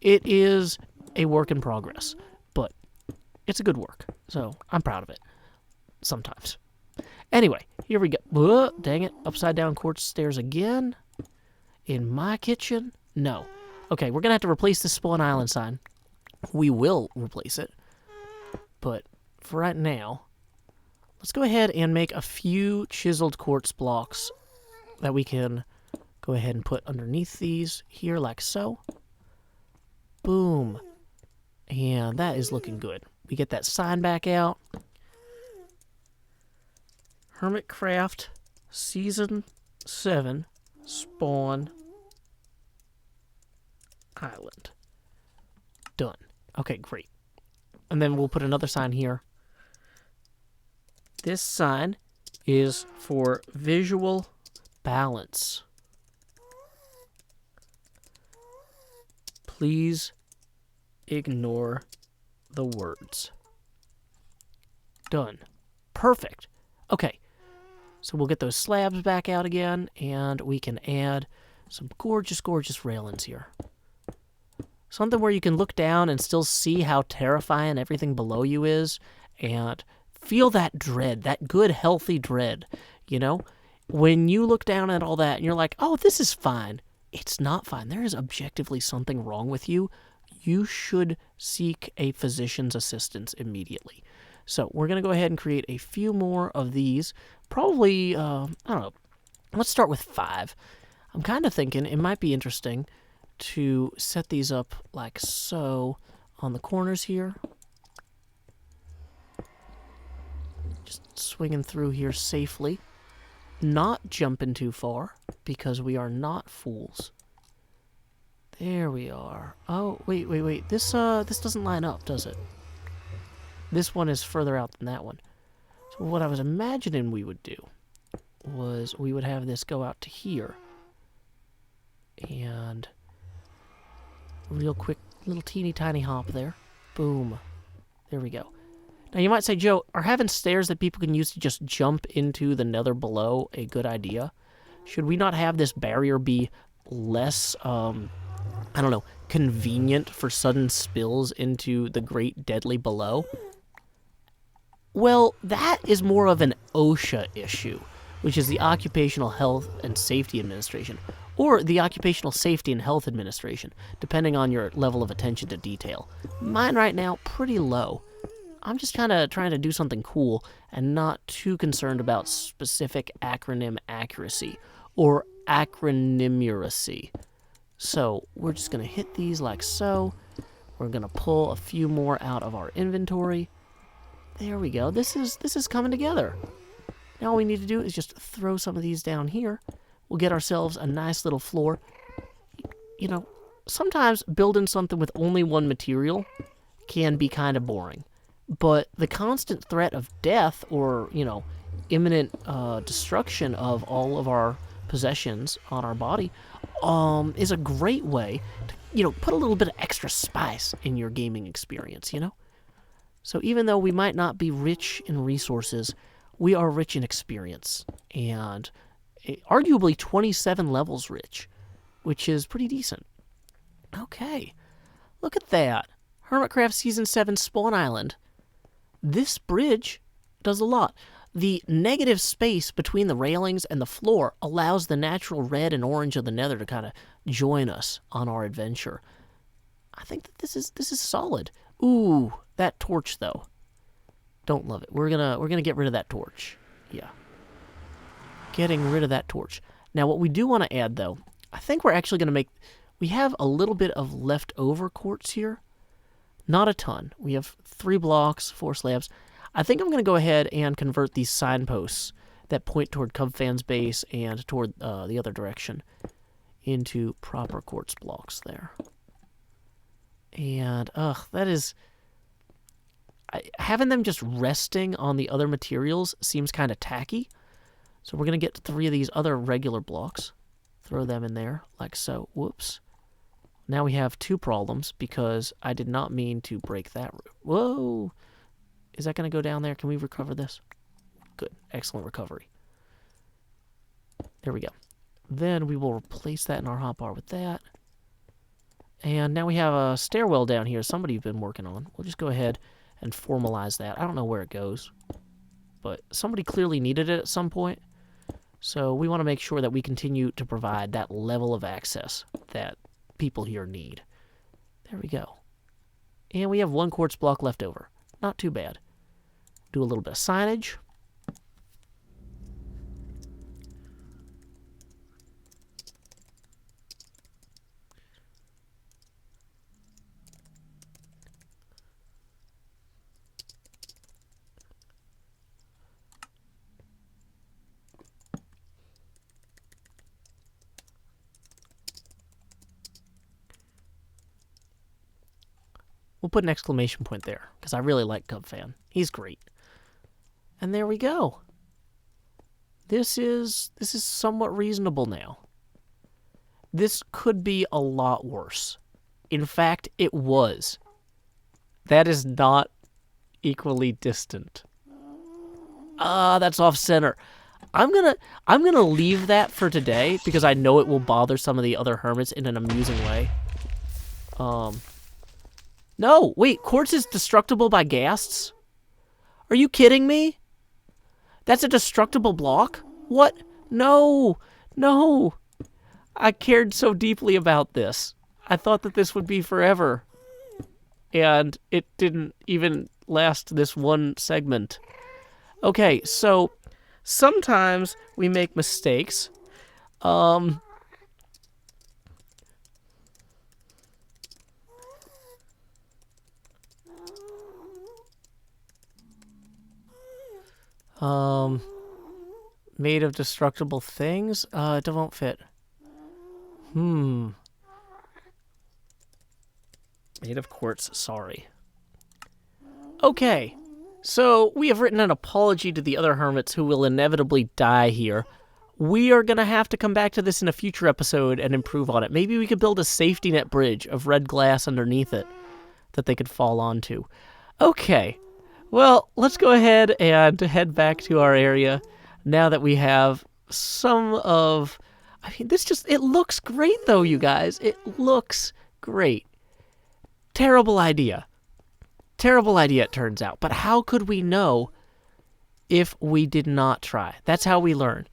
It is a work in progress, but it's a good work. So I'm proud of it. Sometimes. Anyway, here we go. Whoa, dang it. Upside down quartz stairs again. In my kitchen? No. Okay, we're going to have to replace this Spawn Island sign. We will replace it. But for right now, let's go ahead and make a few chiseled quartz blocks that we can go ahead and put underneath these here like so. Boom. And that is looking good. We get that sign back out. Hermitcraft Season 7 Spawn Island. Done. Okay, great. And then we'll put another sign here. This sign is for visual balance. Please ignore the words. Done. Perfect. Okay. So we'll get those slabs back out again, and we can add some gorgeous, gorgeous railings here. Something where you can look down and still see how terrifying everything below you is, and feel that dread, that good, healthy dread, you know? When you look down at all that and you're like, oh, this is fine. It's not fine. There is objectively something wrong with you. you should seek a physician's assistance immediately. So we're going to go ahead and create a few more of these. Probably, I don't know, let's start with 5. I'm kind of thinking it might be interesting to set these up like so on the corners here. Just swinging through here safely. Not jumping too far, because we are not fools. There we are. Oh, wait. This doesn't line up, does it? This one is further out than that one. So what I was imagining we would do was we would have this go out to here. And real quick, little teeny tiny hop there. Boom. There we go. Now you might say, Joe, are having stairs that people can use to just jump into the nether below a good idea? Should we not have this barrier be less, I don't know, convenient for sudden spills into the great deadly below? Well, that is more of an OSHA issue, which is the Occupational Health and Safety Administration, or the Occupational Safety and Health Administration, depending on your level of attention to detail. Mine right now, pretty low. I'm just kind of trying to do something cool and not too concerned about specific acronym accuracy or acronymeracy. So we're just going to hit these like so. We're going to pull a few more out of our inventory. There we go. This is coming together. Now all we need to do is just throw some of these down here. We'll get ourselves a nice little floor. You know, sometimes building something with only one material can be kind of boring. But the constant threat of death or, you know, imminent destruction of all of our possessions on our body is a great way to, you know, put a little bit of extra spice in your gaming experience, you know? So even though we might not be rich in resources, we are rich in experience. And arguably 27 levels rich, which is pretty decent. Okay, look at that. Hermitcraft Season 7 Spawn Island. This bridge does a lot. The negative space between the railings and the floor allows the natural red and orange of the nether to kind of join us on our adventure. I think that this is solid. Ooh, that torch though. Don't love it. We're gonna get rid of that torch. Yeah. Getting rid of that torch. Now what we do want to add though, I think we're actually gonna we have a little bit of leftover quartz here. Not a ton. We have 3 blocks, 4 slabs. I think I'm going to go ahead and convert these signposts that point toward Cubfan's base and toward the other direction into proper quartz blocks there. And, that is... having them just resting on the other materials seems kind of tacky. So we're going to get 3 of these other regular blocks. Throw them in there, like so. Whoops. Now we have 2 problems because I did not mean to break that. Whoa! Is that going to go down there? Can we recover this? Good. Excellent recovery. There we go. Then we will replace that in our hotbar with that. And now we have a stairwell down here somebody's been working on. We'll just go ahead and formalize that. I don't know where it goes, but somebody clearly needed it at some point. So we want to make sure that we continue to provide that level of access that people here need. There we go. And we have 1 quartz block left over. Not too bad. Do a little bit of signage. We'll put an exclamation point there, because I really like Cubfan. He's great. And there we go. This is somewhat reasonable now. This could be a lot worse. In fact, it was. That is not equally distant. That's off center. I'm gonna leave that for today because I know it will bother some of the other hermits in an amusing way. No, wait, quartz is destructible by ghasts? Are you kidding me? That's a destructible block? What? No, no. I cared so deeply about this. I thought that this would be forever. and it didn't even last this one segment. Okay, so sometimes we make mistakes. Made of destructible things? It won't fit. Made of quartz, sorry. Okay, so we have written an apology to the other hermits who will inevitably die here. We are going to have to come back to this in a future episode and improve on it. Maybe we could build a safety net bridge of red glass underneath it that they could fall onto. Okay, well, let's go ahead and head back to our area now that we have some of... I mean, it looks great, though, you guys. It looks great. Terrible idea. Terrible idea, it turns out. But how could we know if we did not try? That's how we learn.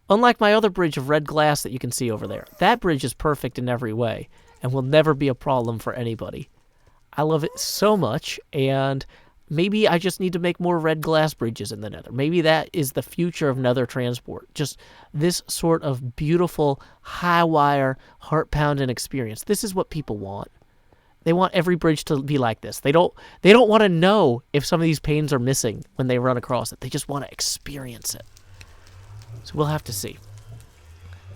Unlike my other bridge of red glass that you can see over there, that bridge is perfect in every way and will never be a problem for anybody. I love it so much, and maybe I just need to make more red glass bridges in the Nether. Maybe that is the future of Nether transport. Just this sort of beautiful, high-wire, heart-pounding experience. This is what people want. They want every bridge to be like this. They don't want to know if some of these panes are missing when they run across it. They just want to experience it. So we'll have to see.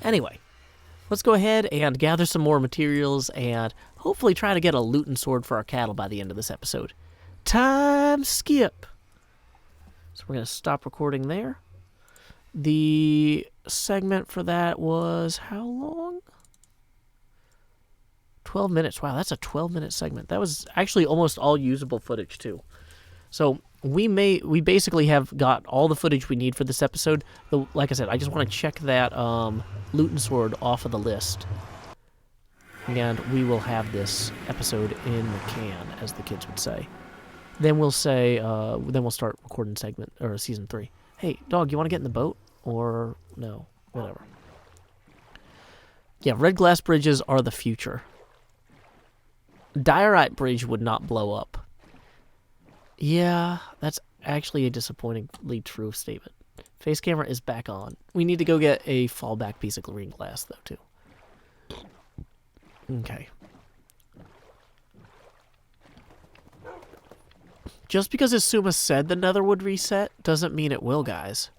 Anyway, let's go ahead and gather some more materials and hopefully try to get a looting sword for our cattle by the end of this episode. Time skip. So we're going to stop recording there. The segment for that was how long? 12 minutes. Wow, that's a 12-minute segment. That was actually almost all usable footage, too. So we basically have got all the footage we need for this episode. Like I said, I just want to check that looting sword off of the list. And we will have this episode in the can, as the kids would say. Then we'll start recording season 3. Hey, dog, you want to get in the boat? Or no? Whatever. Yeah, red glass bridges are the future. Diorite bridge would not blow up. Yeah, that's actually a disappointingly true statement. Face camera is back on. We need to go get a fallback piece of green glass, though, too. Okay. Just because Asuma said the Nether would reset doesn't mean it will, guys.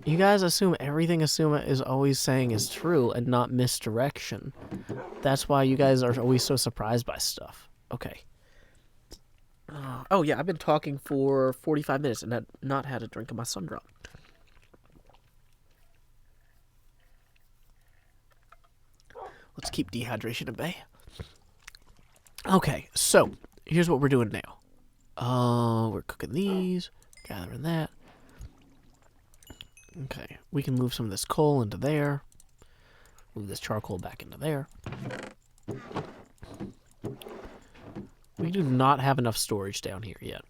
You guys assume everything Asuma is always saying is true and not misdirection. That's why you guys are always so surprised by stuff. Okay. Oh, yeah, I've been talking for 45 minutes and have not had a drink of my Sundrop. Let's keep dehydration at bay. Okay, so here's what we're doing now. We're cooking these, gathering that. Okay, we can move some of this coal into there. Move this charcoal back into there. We do not have enough storage down here yet.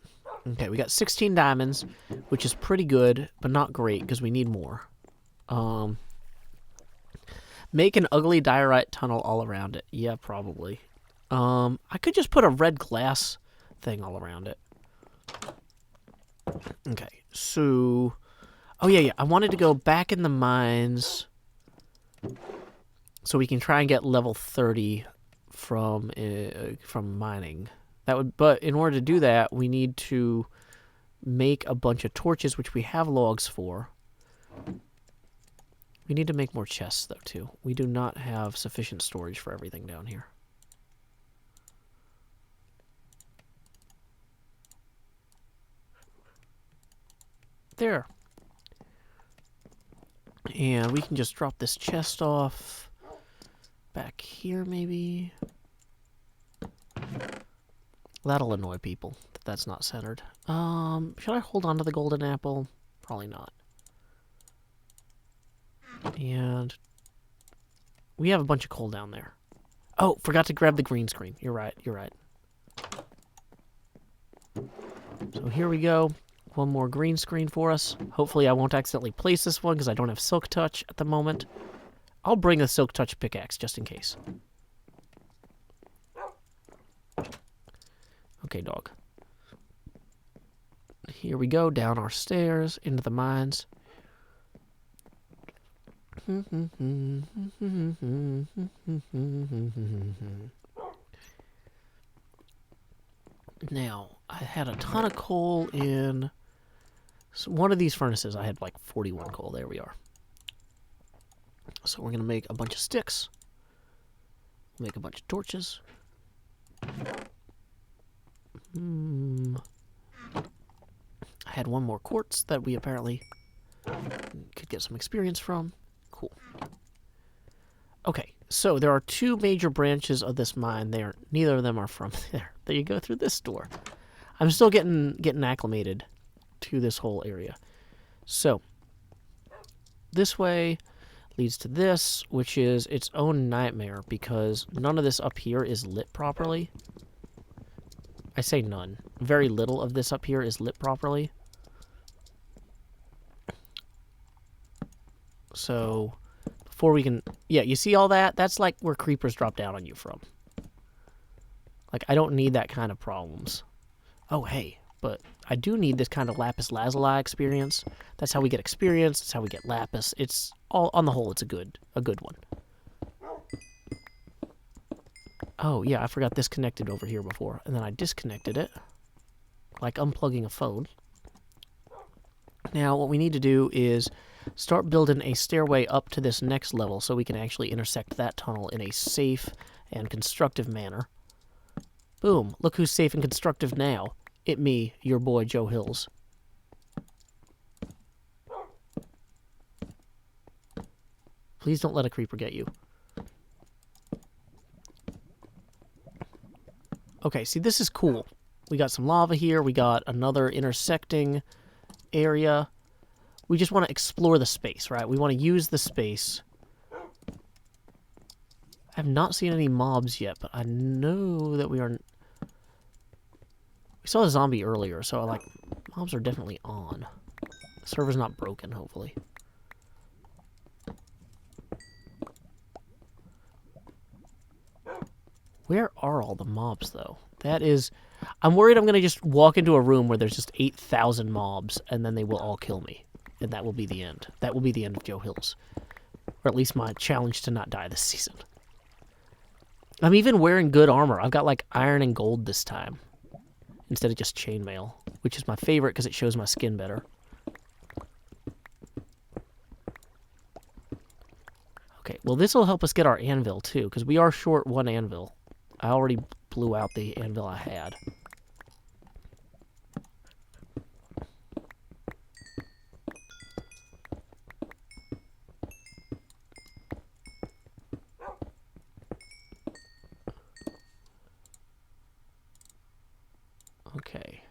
Okay, we got 16 diamonds, which is pretty good, but not great because we need more. Make an ugly diorite tunnel all around it. Yeah, probably. I could just put a red glass thing all around it. Okay, so... Oh, yeah. I wanted to go back in the mines so we can try and get level 30 from mining. But in order to do that, we need to make a bunch of torches, which we have logs for. We need to make more chests, though, too. We do not have sufficient storage for everything down here. There. And we can just drop this chest off back here, maybe. That'll annoy people that that's not centered. Should I hold on to the golden apple? Probably not. And we have a bunch of coal down there. Oh, forgot to grab the green screen. You're right. So here we go. One more green screen for us. Hopefully I won't accidentally place this one because I don't have silk touch at the moment. I'll bring the Silk Touch pickaxe just in case. Okay, dog. Here we go, down our stairs, into the mines. Now, I had a ton of coal in one of these furnaces. I had like 41 coal. There we are. So we're going to make a bunch of sticks. Make a bunch of torches. I had one more quartz that we apparently could get some experience from. Cool. Okay, so there are two major branches of this mine. Neither of them are from there. There you go, through this door. I'm still getting acclimated to this whole area. So this way leads to this, which is its own nightmare because none of this up here is lit properly. I say none. Very little of this up here is lit properly. So before we can... Yeah, you see all that? That's like where creepers drop down on you from. Like, I don't need that kind of problems. Oh, hey, but I do need this kind of lapis lazuli experience. That's how we get experience. That's how we get lapis. It's all, on the whole, it's a good one. Oh, yeah, I forgot this connected over here before. And then I disconnected it. Like unplugging a phone. Now, what we need to do is start building a stairway up to this next level so we can actually intersect that tunnel in a safe and constructive manner. Boom. Look who's safe and constructive now. It me, your boy, Joe Hills. Please don't let a creeper get you. Okay, see, this is cool. We got some lava here. We got another intersecting area. We just want to explore the space, right? We want to use the space. I have not seen any mobs yet, but I know that we are... We saw a zombie earlier, so, like, mobs are definitely on. The server's not broken, hopefully. Where are all the mobs, though? That is... I'm worried I'm going to just walk into a room where there's just 8,000 mobs, and then they will all kill me. And that will be the end. That will be the end of Joe Hills. Or at least my challenge to not die this season. I'm even wearing good armor. I've got, like, iron and gold this time. Instead of just chainmail. Which is my favorite because it shows my skin better. Okay, well, this will help us get our anvil, too. Because we are short one anvil. I already blew out the anvil I had. Okay.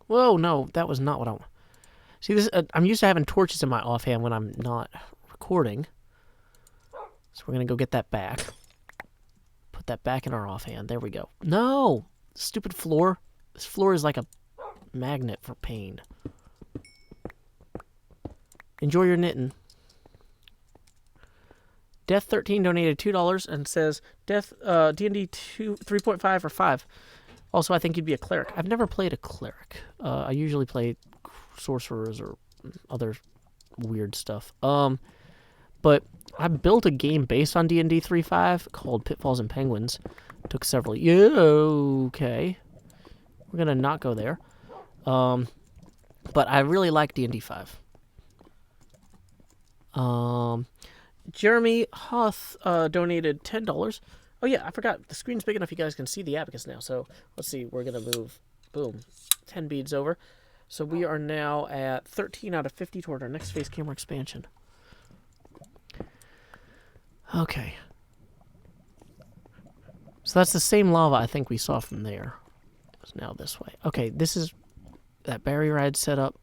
Whoa, no, that was not what I want. See, this I'm used to having torches in my offhand when I'm not recording. So we're going to go get that back. Put that back in our offhand. There we go. No! Stupid floor. This floor is like a magnet for pain. Enjoy your knitting. Death13 donated $2 and says, Death, D&D 3.5 or 5. Also, I think you'd be a cleric. I've never played a cleric. I usually play sorcerers or other weird stuff. But I built a game based on D&D 3.5 called Pitfalls and Penguins. Took several... Yeah, okay. We're going to not go there. But I really like D&D 5. Jeremy Huth donated $10. Oh, yeah, I forgot. The screen's big enough you guys can see the abacus now. So, let's see. We're going to move, boom, 10 beads over. So, we are now at 13 out of 50 toward our next face camera expansion. Okay. So, that's the same lava I think we saw from there. It's now this way. Okay, this is that barrier I had set up.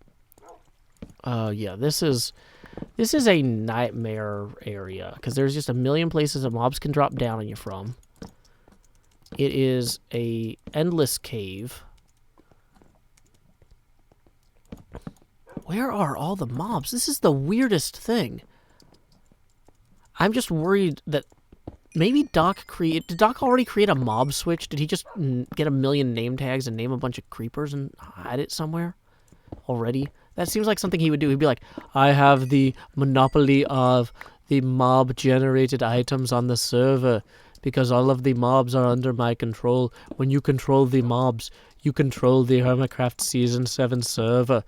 Yeah, this is a nightmare area because there's just a million places that mobs can drop down on you from. It is a endless cave. Where are all the mobs? This is the weirdest thing. I'm just worried that maybe did Doc already create a mob switch? Did he just get a million name tags and name a bunch of creepers and hide it somewhere already? That seems like something he would do. He'd be like, I have the monopoly of the mob-generated items on the server because all of the mobs are under my control. When you control the mobs, you control the Hermitcraft Season 7 server.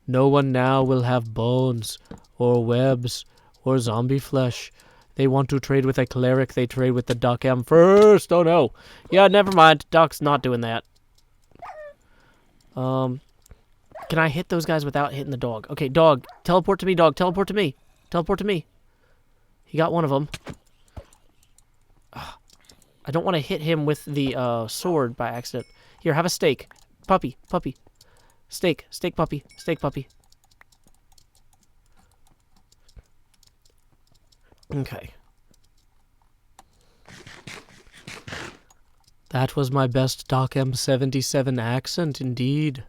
No one now will have bones or webs or zombie flesh. They want to trade with a cleric, they trade with the Doc M first. Oh no. Yeah, never mind. Doc's not doing that. Can I hit those guys without hitting the dog? Okay, dog. Teleport to me, dog. Teleport to me. Teleport to me. He got one of them. I don't want to hit him with the sword by accident. Here, have a steak. Puppy. Puppy. Steak. Steak puppy. Steak puppy. Okay. That was my best Doc M77 accent, indeed.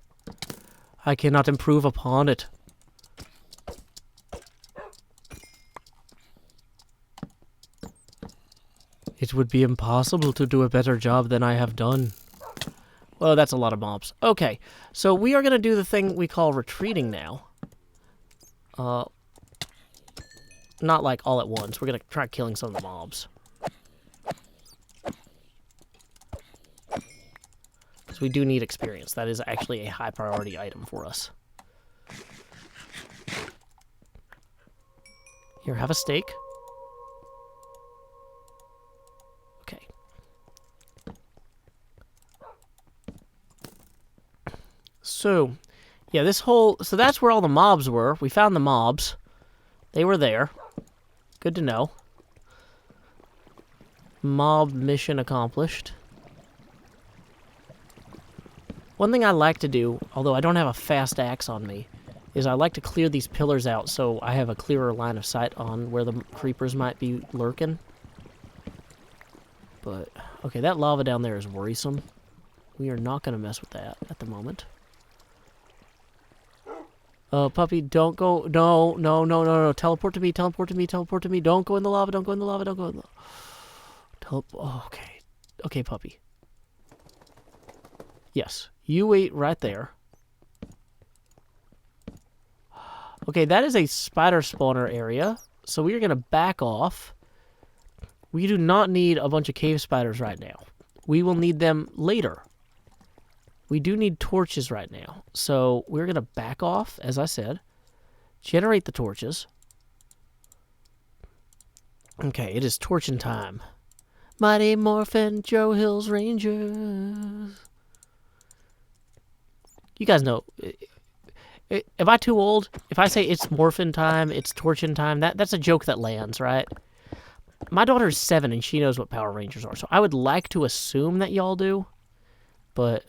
I cannot improve upon it. It would be impossible to do a better job than I have done. Well, that's a lot of mobs. Okay, so we are going to do the thing we call retreating now. Not like all at once. We're going to try killing some of the mobs. Because we do need experience. That is actually a high priority item for us. Here, have a steak. Okay. So, yeah, so that's where all the mobs were. We found the mobs. They were there. Good to know. Mob mission accomplished. One thing I like to do, although I don't have a fast axe on me, is I like to clear these pillars out so I have a clearer line of sight on where the creepers might be lurking. But, okay, that lava down there is worrisome. We are not going to mess with that at the moment. Puppy, don't go. No, no, no, no, no. Teleport to me, teleport to me, teleport to me. Don't go in the lava, don't go in the lava, don't go in the lava. Oh, okay. Okay, puppy. Yes, you wait right there. Okay, that is a spider spawner area. So we are going to back off. We do not need a bunch of cave spiders right now. We will need them later. We do need torches right now. So we're going to back off, as I said. Generate the torches. Okay, it is torching time. Mighty Morphin Joe Hill's Rangers. You guys know... Am I too old? If I say it's morphin time, it's torchin time, that's a joke that lands, right? My daughter's 7 and she knows what Power Rangers are, so I would like to assume that y'all do, but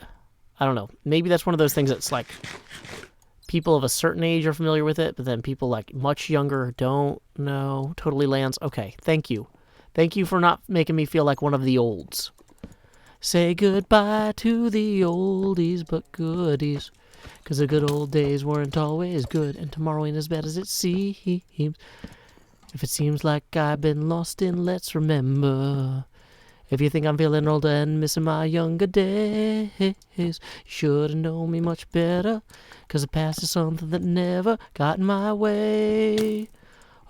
I don't know. Maybe that's one of those things that's like people of a certain age are familiar with it, but then people like much younger don't know. Totally lands. Okay, thank you. Thank you for not making me feel like one of the olds. Say goodbye to the oldies but goodies. 'Cause the good old days weren't always good, and tomorrow ain't as bad as it seems. If it seems like I've been lost in, let's remember. If you think I'm feeling older and missing my younger days, you should have known me much better. 'Cause the past is something that never got in my way.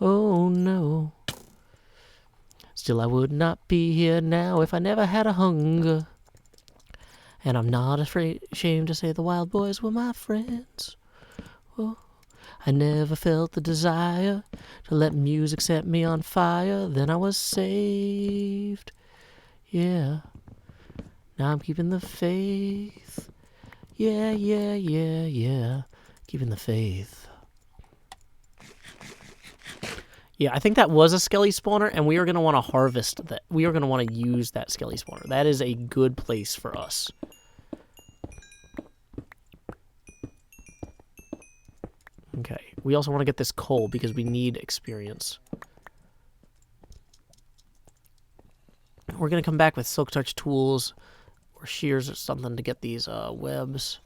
Oh no. Still, I would not be here now if I never had a hunger. And I'm not ashamed to say the Wild Boys were my friends. Oh, I never felt the desire to let music set me on fire. Then I was saved. Yeah. Now I'm keeping the faith. Yeah, yeah, yeah, yeah. Keeping the faith. Yeah, I think that was a skelly spawner, and we are going to want to harvest that. We are going to want to use that skelly spawner. That is a good place for us. Okay, we also want to get this coal because we need experience. We're going to come back with Silk Touch tools or shears or something to get these webs.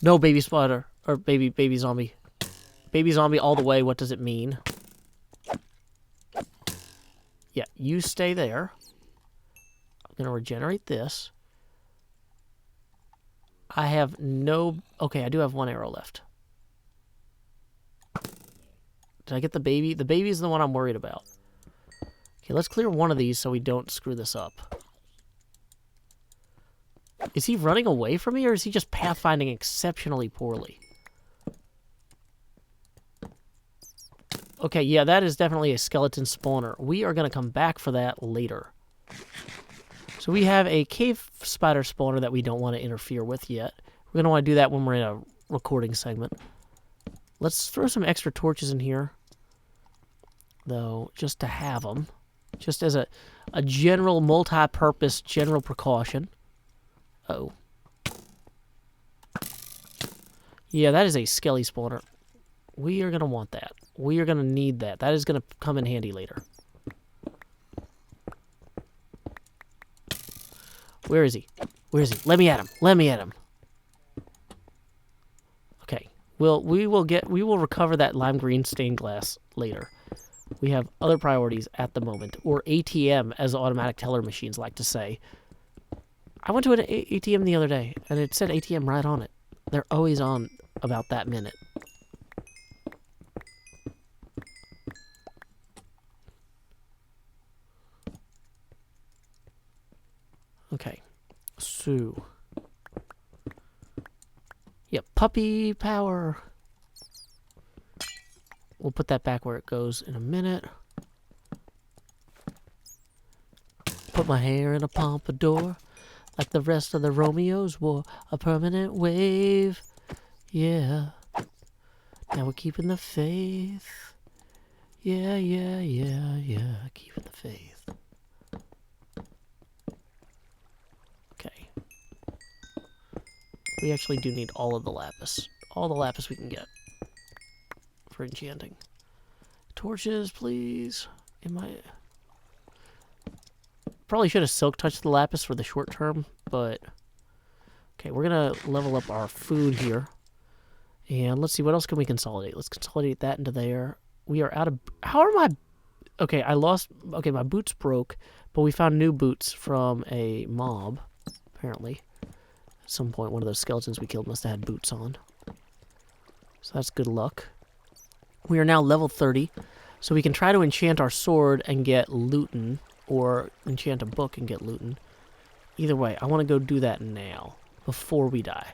No, baby spider. Or baby zombie. Baby zombie all the way, what does it mean? Yeah, you stay there. I'm going to regenerate this. I have no... Okay, I do have one arrow left. Did I get the baby? The baby is the one I'm worried about. Okay, let's clear one of these so we don't screw this up. Is he running away from me, or is he just pathfinding exceptionally poorly? Okay, yeah, that is definitely a skeleton spawner. We are going to come back for that later. So we have a cave spider spawner that we don't want to interfere with yet. We're going to want to do that when we're in a recording segment. Let's throw some extra torches in here, though, just to have them. Just as a general, multi-purpose, general precaution. Uh-oh. Yeah, that is a skelly spawner. We are going to want that. We are going to need that. That is going to come in handy later. Where is he? Where is he? Let me at him. Let me at him. Okay. We will recover that lime green stained glass later. We have other priorities at the moment, or ATM, as automatic teller machines like to say. I went to an ATM the other day, and it said ATM right on it. They're always on about that minute. Okay. So. Yep, puppy power. We'll put that back where it goes in a minute. Put my hair in a pompadour, like the rest of the Romeos wore a permanent wave. Yeah. Now we're keeping the faith. Yeah, yeah, yeah, yeah. Keeping the faith. Okay. We actually do need all of the lapis. All the lapis we can get for enchanting. Torches, please. Probably should have silk touched the lapis for the short term, but okay, we're gonna level up our food here. And let's see, what else can we consolidate? Let's consolidate that into there. We are out of... How are my... Okay, Okay, my boots broke, but we found new boots from a mob, apparently. At some point, one of those skeletons we killed must have had boots on. So that's good luck. We are now level 30, so we can try to enchant our sword and get lootin', or enchant a book and get lootin'. Either way, I want to go do that now, before we die.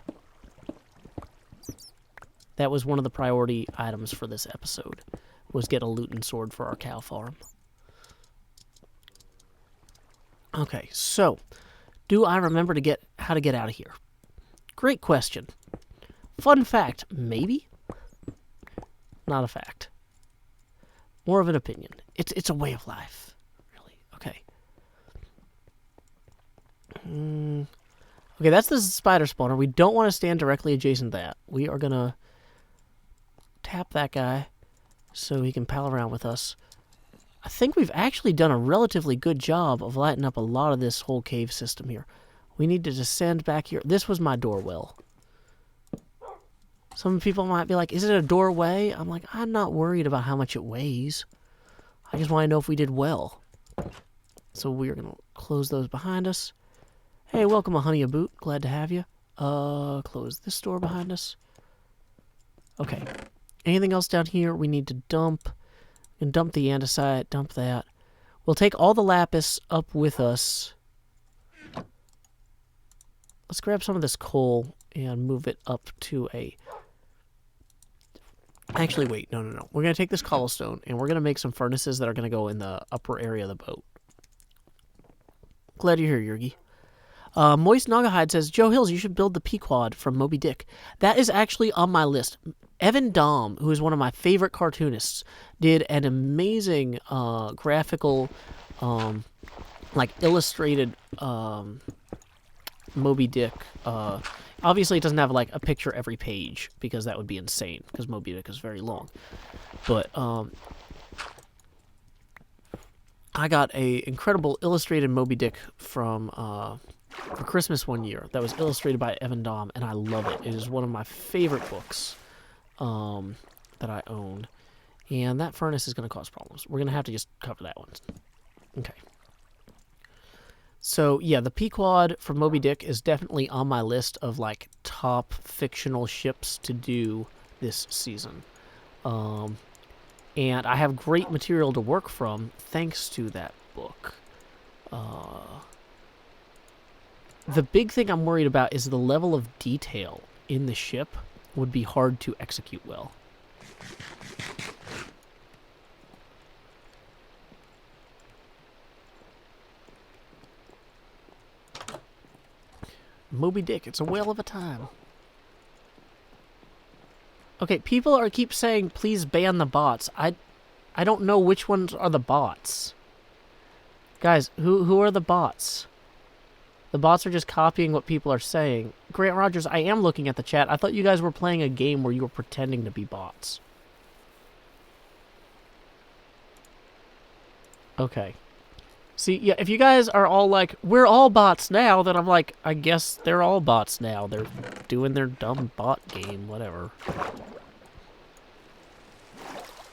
That was one of the priority items for this episode, was get a lootin' sword for our cow farm. Okay, so, do I remember how to get out of here? Great question. Fun fact, maybe? Not a fact. More of an opinion. It's a way of life. Really. Okay. Okay, that's the spider spawner. We don't want to stand directly adjacent to that. We are going to tap that guy so he can pal around with us. I think we've actually done a relatively good job of lighting up a lot of this whole cave system here. We need to descend back here. This was my door well. Some people might be like, is it a doorway? I'm like, I'm not worried about how much it weighs. I just want to know if we did well. So we're going to close those behind us. Hey, welcome, a honey a boot. Glad to have you. Close this door behind us. Okay. Anything else down here we need to dump? We can dump the andesite, dump that. We'll take all the lapis up with us. Let's grab some of this coal and move it up to a... Actually, wait. No. We're going to take this cobblestone, and we're going to make some furnaces that are going to go in the upper area of the boat. Glad you're here, Yurgi. Moist Nagahide says, Joe Hills, you should build the Pequod from Moby Dick. That is actually on my list. Evan Dom, who is one of my favorite cartoonists, did an amazing graphical, illustrated Moby Dick. Obviously, it doesn't have like a picture every page because that would be insane because Moby Dick is very long. But I got a incredible illustrated Moby Dick from for Christmas one year that was illustrated by Evan Dom, and I love it. It is one of my favorite books that I own. And that furnace is going to cause problems. We're going to have to just cover that one. Okay. So, yeah, the Pequod from Moby Dick is definitely on my list of, like, top fictional ships to do this season. And I have great material to work from thanks to that book. The big thing I'm worried about is the level of detail in the ship would be hard to execute well. Moby Dick, it's a whale of a time. Okay, people keep saying, please ban the bots. I don't know which ones are the bots. Guys, who are the bots? The bots are just copying what people are saying. Grant Rogers, I am looking at the chat. I thought you guys were playing a game where you were pretending to be bots. Okay. See, yeah, if you guys are all like, we're all bots now, then I'm like, I guess they're all bots now. They're doing their dumb bot game, whatever.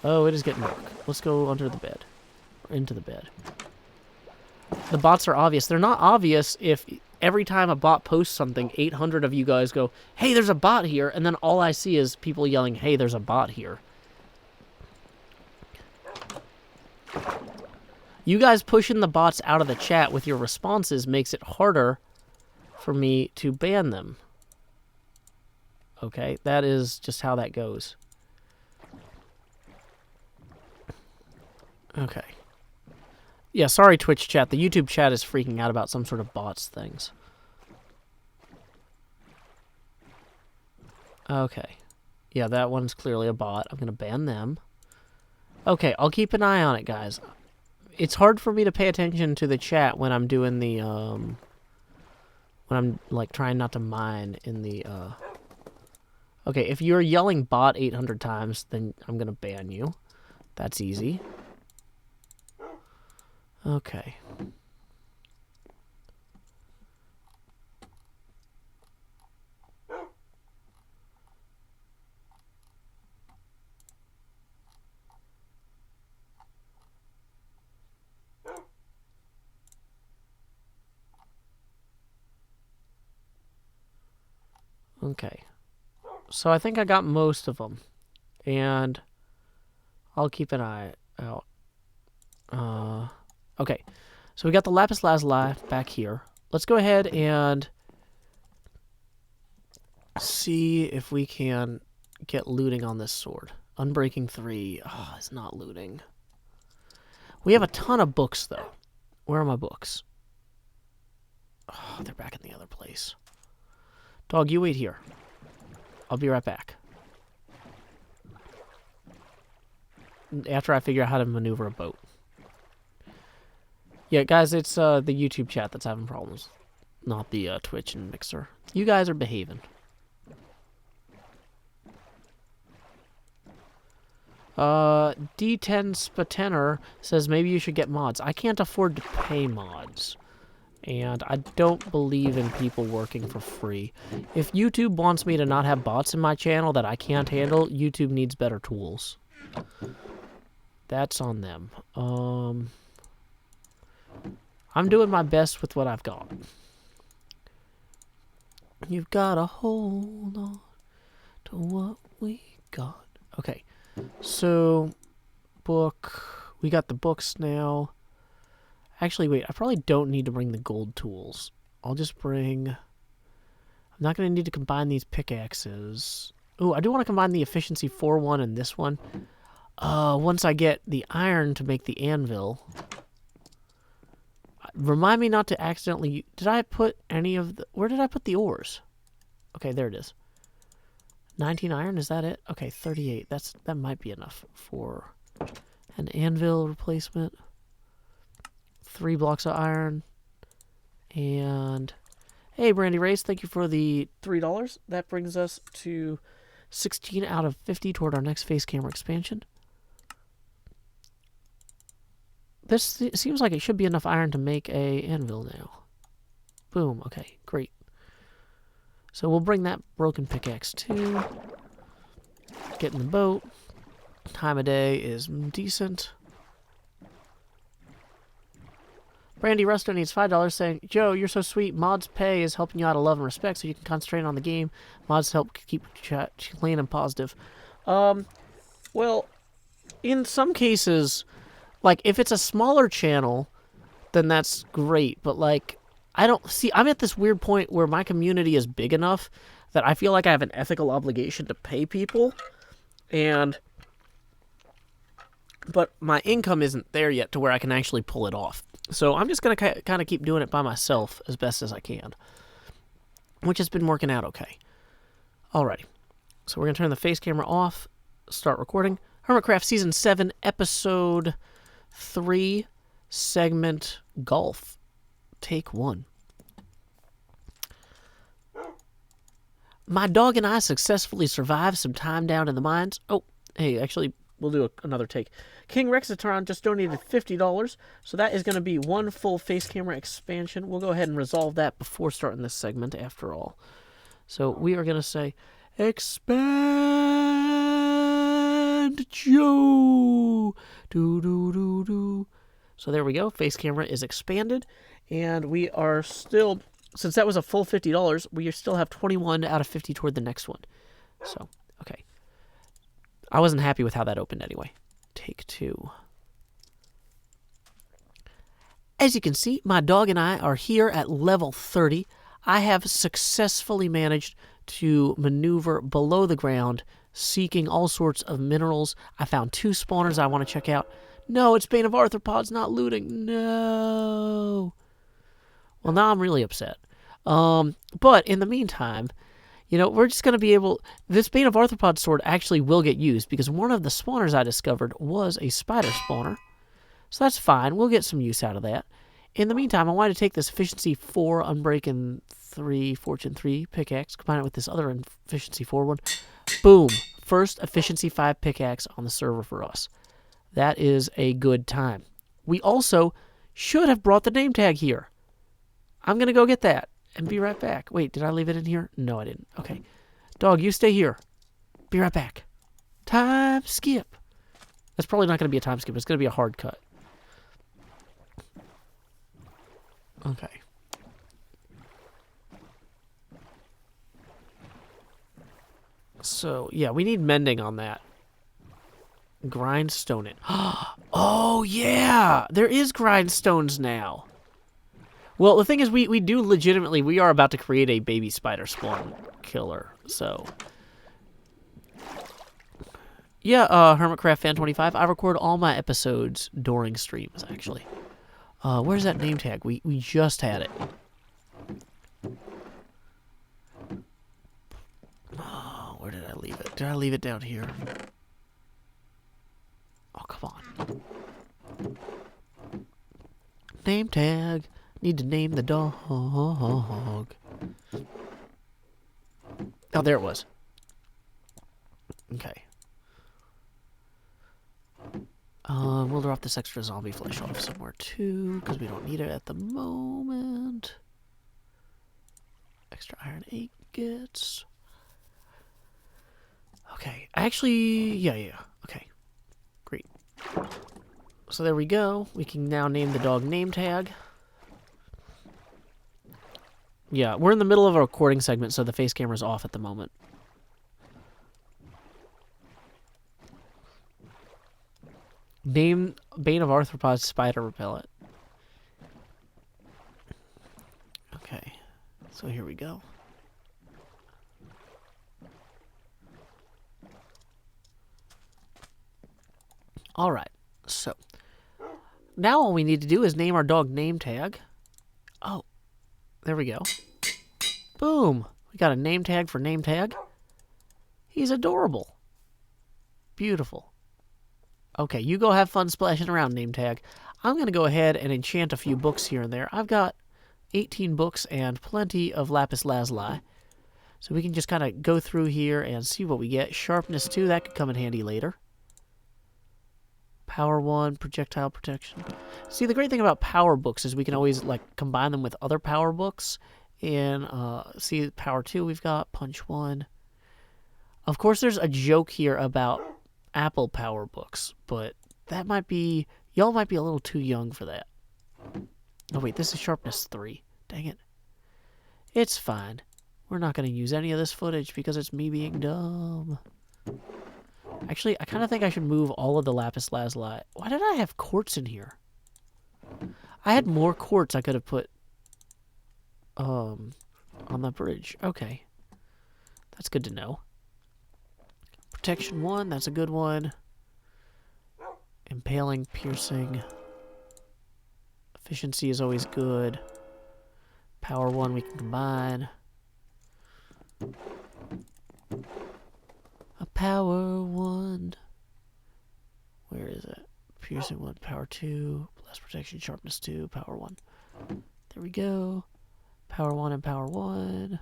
Oh, it is getting dark. Let's go under the bed. Or into the bed. The bots are obvious. They're not obvious if every time a bot posts something, 800 of you guys go, hey, there's a bot here, and then all I see is people yelling, hey, there's a bot here. You guys pushing the bots out of the chat with your responses makes it harder for me to ban them. Okay, that is just how that goes. Okay. Yeah, sorry, Twitch chat. The YouTube chat is freaking out about some sort of bots things. Okay. Yeah, that one's clearly a bot. I'm going to ban them. Okay, I'll keep an eye on it, guys. It's hard for me to pay attention to the chat when I'm doing the, when I'm, like, trying not to mine in the, Okay, if you're yelling bot 800 times, then I'm going to ban you. That's easy. Okay. Okay. So I think I got most of them. And I'll keep an eye out. Okay. So we got the Lapis Lazuli back here. Let's go ahead and see if we can get looting on this sword. Unbreaking 3. Oh, it's not looting. We have a ton of books, though. Where are my books? Oh, they're back in the other place. Dog, you wait here. I'll be right back. After I figure out how to maneuver a boat. Yeah, guys, it's the YouTube chat that's having problems. Not the Twitch and Mixer. You guys are behaving. D10 Spatener says maybe you should get mods. I can't afford to pay mods. And I don't believe in people working for free. If YouTube wants me to not have bots in my channel that I can't handle, YouTube needs better tools. That's on them. I'm doing my best with what I've got. You've got to hold on to what we got. Okay. So, book. We got the books now. Actually, wait. I probably don't need to bring the gold tools. I'll just bring... I'm not going to need to combine these pickaxes. Oh, I do want to combine the efficiency 4-1 and this one. Once I get the iron to make the anvil... Remind me not to accidentally... Did I put any of the... Where did I put the ores? Okay, there it is. 19 iron, is that it? Okay, 38. That might be enough for an anvil replacement. 3 blocks of iron. And... Hey, Brandy Race, thank you for the $3. That brings us to 16 out of 50 toward our next face camera expansion. This seems like it should be enough iron to make a anvil now. Boom. Okay, great. So we'll bring that broken pickaxe too. Get in the boat. Time of day is decent. Brandy Rusto needs $5 saying, Joe, you're so sweet. Mods pay is helping you out of love and respect so you can concentrate on the game. Mods help keep chat clean and positive. Well, in some cases, like, if it's a smaller channel, then that's great. But, like, I don't see... I'm at this weird point where my community is big enough that I feel like I have an ethical obligation to pay people. But my income isn't there yet to where I can actually pull it off. So I'm just going to kind of keep doing it by myself as best as I can. Which has been working out okay. Alrighty. So we're going to turn the face camera off. Start recording. Hermitcraft Season 7, Episode 3, Segment Golf. Take 1. My dog and I successfully survived some time down in the mines. Oh, hey, actually, we'll do another take. King Rexatron just donated $50, so that is going to be one full face camera expansion. We'll go ahead and resolve that before starting this segment, after all. So we are going to say, expand Joe. Do. So there we go. Face camera is expanded, and we are still, since that was a full $50, we still have 21 out of 50 toward the next one. So, okay. I wasn't happy with how that opened anyway. Take 2. As you can see, my dog and I are here at level 30. I have successfully managed to maneuver below the ground, seeking all sorts of minerals. I found 2 spawners I want to check out. No, it's Bane of Arthropods not looting. No. Well, now I'm really upset. But in the meantime, you know, we're just going to be able... This Bane of Arthropod sword actually will get used because one of the spawners I discovered was a spider spawner. So that's fine. We'll get some use out of that. In the meantime, I wanted to take this Efficiency 4 Unbreaking 3 Fortune 3 pickaxe, combine it with this other Efficiency 4 one. Boom. First Efficiency 5 pickaxe on the server for us. That is a good time. We also should have brought the name tag here. I'm going to go get that. And be right back. Wait, did I leave it in here? No, I didn't. Okay. Dog, you stay here. Be right back. Time skip. That's probably not going to be a time skip. It's going to be a hard cut. Okay. So, yeah, we need mending on that. Grindstone it. Oh, yeah! There is grindstones now. Well, the thing is, we do legitimately, we are about to create a baby spider spawn killer, so. Yeah, Hermitcraft Fan 25, I record all my episodes during streams, actually. Where's that name tag? We just had it. Oh, where did I leave it? Did I leave it down here? Oh, come on. Name tag. Need to name the dog. Oh, there it was. Okay. We'll drop this extra zombie flesh off somewhere too, because we don't need it at the moment. Extra iron ingots. Okay. Actually, yeah. Okay. Great. So there we go. We can now name the dog name tag. Yeah, we're in the middle of a recording segment, so the face camera's off at the moment. Name Bane of Arthropods Spider Repellent. Okay, so here we go. Alright, so now all we need to do is name our dog name tag. Oh. There we go. Boom. We got a name tag for name tag. He's adorable. Beautiful. Okay, you go have fun splashing around, name tag. I'm going to go ahead and enchant a few books here and there. I've got 18 books and plenty of lapis lazuli. So we can just kind of go through here and see what we get. Sharpness 2, that could come in handy later. Power 1, projectile protection. See, the great thing about power books is we can always, like, combine them with other power books. And, see, power 2 we've got, punch 1. Of course, there's a joke here about Apple power books, but that might be, y'all might be a little too young for that. Oh, wait, this is sharpness 3. Dang it. It's fine. We're not going to use any of this footage because it's me being dumb. Actually, I kind of think I should move all of the lapis lazuli. Why did I have quartz in here? I had more quartz I could have put on the bridge. Okay. That's good to know. Protection 1, that's a good one. Impaling, piercing. Efficiency is always good. Power 1 we can combine. A power 1. Where is it? Piercing 1, power 2. Blast protection, sharpness 2, power 1. There we go. Power 1 and power 1.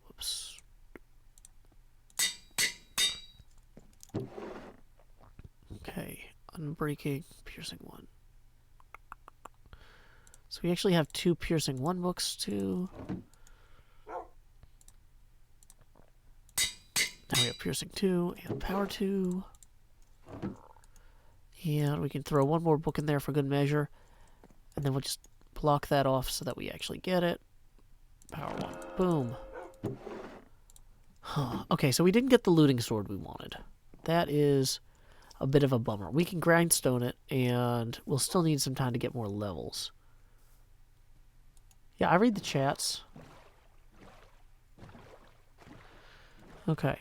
Whoops. Okay. Unbreaking, piercing 1. So we actually have 2 piercing 1 books too. Now we have piercing 2 and power 2. And we can throw 1 more book in there for good measure. And then we'll just block that off so that we actually get it. Power 1. Boom. Huh. Okay, so we didn't get the looting sword we wanted. That is a bit of a bummer. We can grindstone it, and we'll still need some time to get more levels. Yeah, I read the chats. Okay.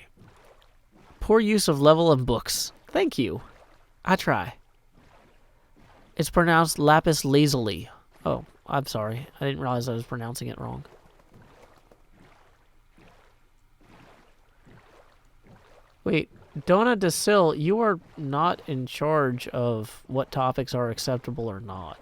Poor use of level and books. Thank you. I try. It's pronounced lapis lazuli. Oh, I'm sorry. I didn't realize I was pronouncing it wrong. Wait, Donna DeSille, you are not in charge of what topics are acceptable or not.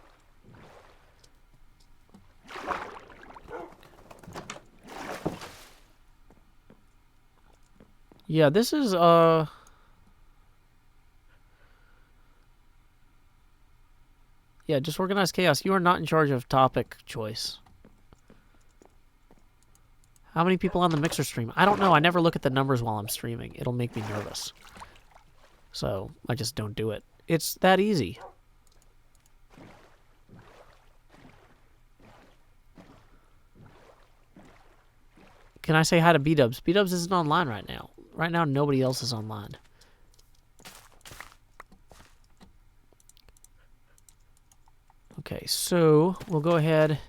Yeah, this is, yeah, Disorganized Chaos. You are not in charge of topic choice. How many people on the Mixer stream? I don't know. I never look at the numbers while I'm streaming. It'll make me nervous. So, I just don't do it. It's that easy. Can I say hi to B-Dubs? B-Dubs isn't online right now. Right now, nobody else is online. Okay, so we'll go ahead.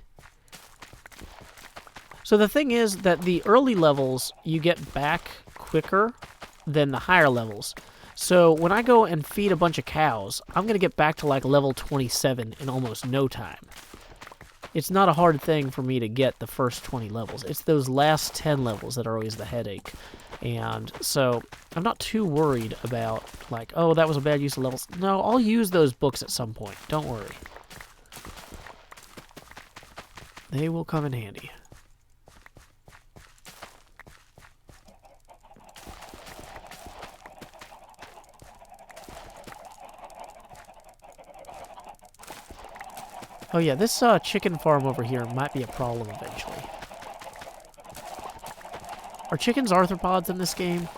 So the thing is that the early levels, you get back quicker than the higher levels. So when I go and feed a bunch of cows, I'm going to get back to like level 27 in almost no time. It's not a hard thing for me to get the first 20 levels. It's those last 10 levels that are always the headache. And so I'm not too worried about like, oh, that was a bad use of levels. No, I'll use those books at some point. Don't worry. They will come in handy. Oh yeah, this chicken farm over here might be a problem eventually. Are chickens arthropods in this game?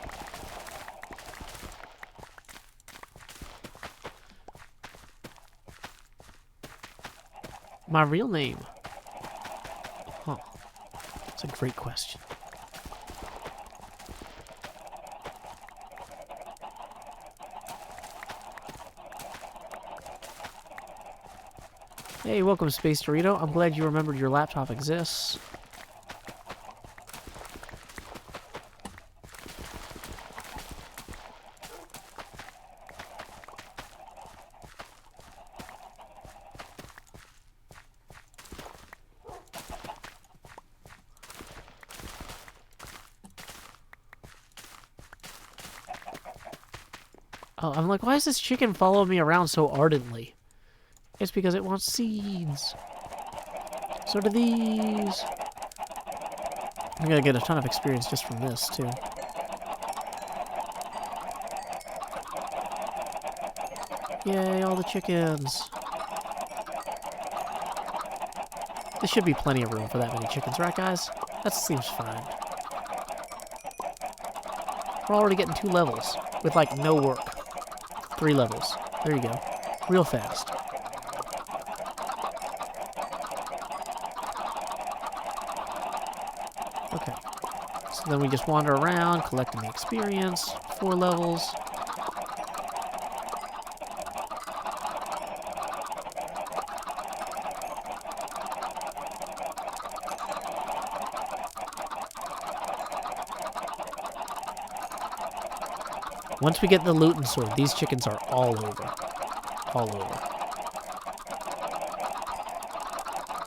My real name? Huh. That's a great question. Hey, welcome, Space Dorito. I'm glad you remembered your laptop exists. Oh, I'm like, why does this chicken follow me around so ardently? It's because it wants seeds. So do these. I'm gonna get a ton of experience just from this, too. Yay, all the chickens. There should be plenty of room for that many chickens, right, guys? That seems fine. We're already getting 2 levels with, like, no work. 3 levels. There you go. Real fast. Okay. So then we just wander around, collecting the experience. 4 levels. Once we get the looting sword, these chickens are all over. All over.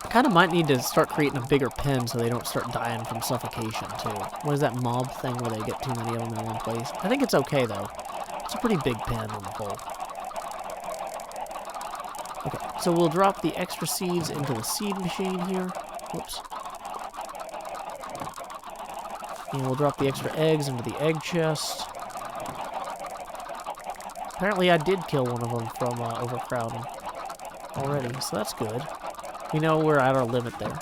I kind of might need to start creating a bigger pen so they don't start dying from suffocation, too. What is that mob thing where they get too many of them in one place? I think it's okay, though. It's a pretty big pen on the whole. Okay, so we'll drop the extra seeds into the seed machine here. Whoops. And we'll drop the extra eggs into the egg chest. Apparently I did kill one of them from overcrowding already, so that's good. We know we're at our limit there.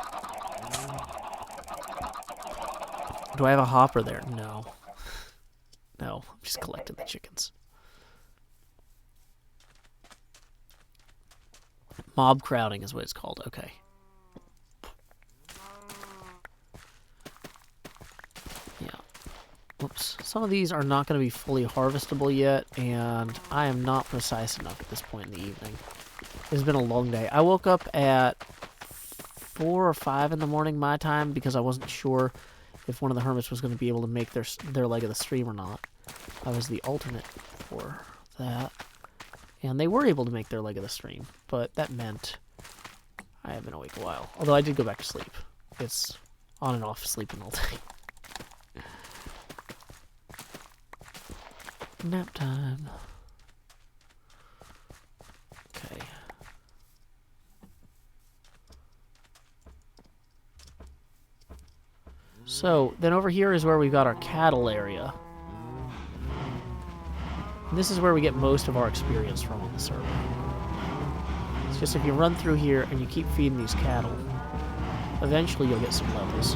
Do I have a hopper there? No. No, I'm just collecting the chickens. Mob crowding is what it's called. Okay. Yeah. Whoops. Some of these are not going to be fully harvestable yet, and I am not precise enough at this point in the evening. It's been a long day. I woke up at 4 or 5 in the morning my time because I wasn't sure if one of the hermits was going to be able to make their leg of the stream or not. I was the alternate for that. And they were able to make their leg of the stream, but that meant I have been awake a while. Although I did go back to sleep. It's on and off sleeping all day. Nap time. Okay. So, then over here is where we've got our cattle area. And this is where we get most of our experience from on the server. It's just if you run through here and you keep feeding these cattle, eventually you'll get some levels.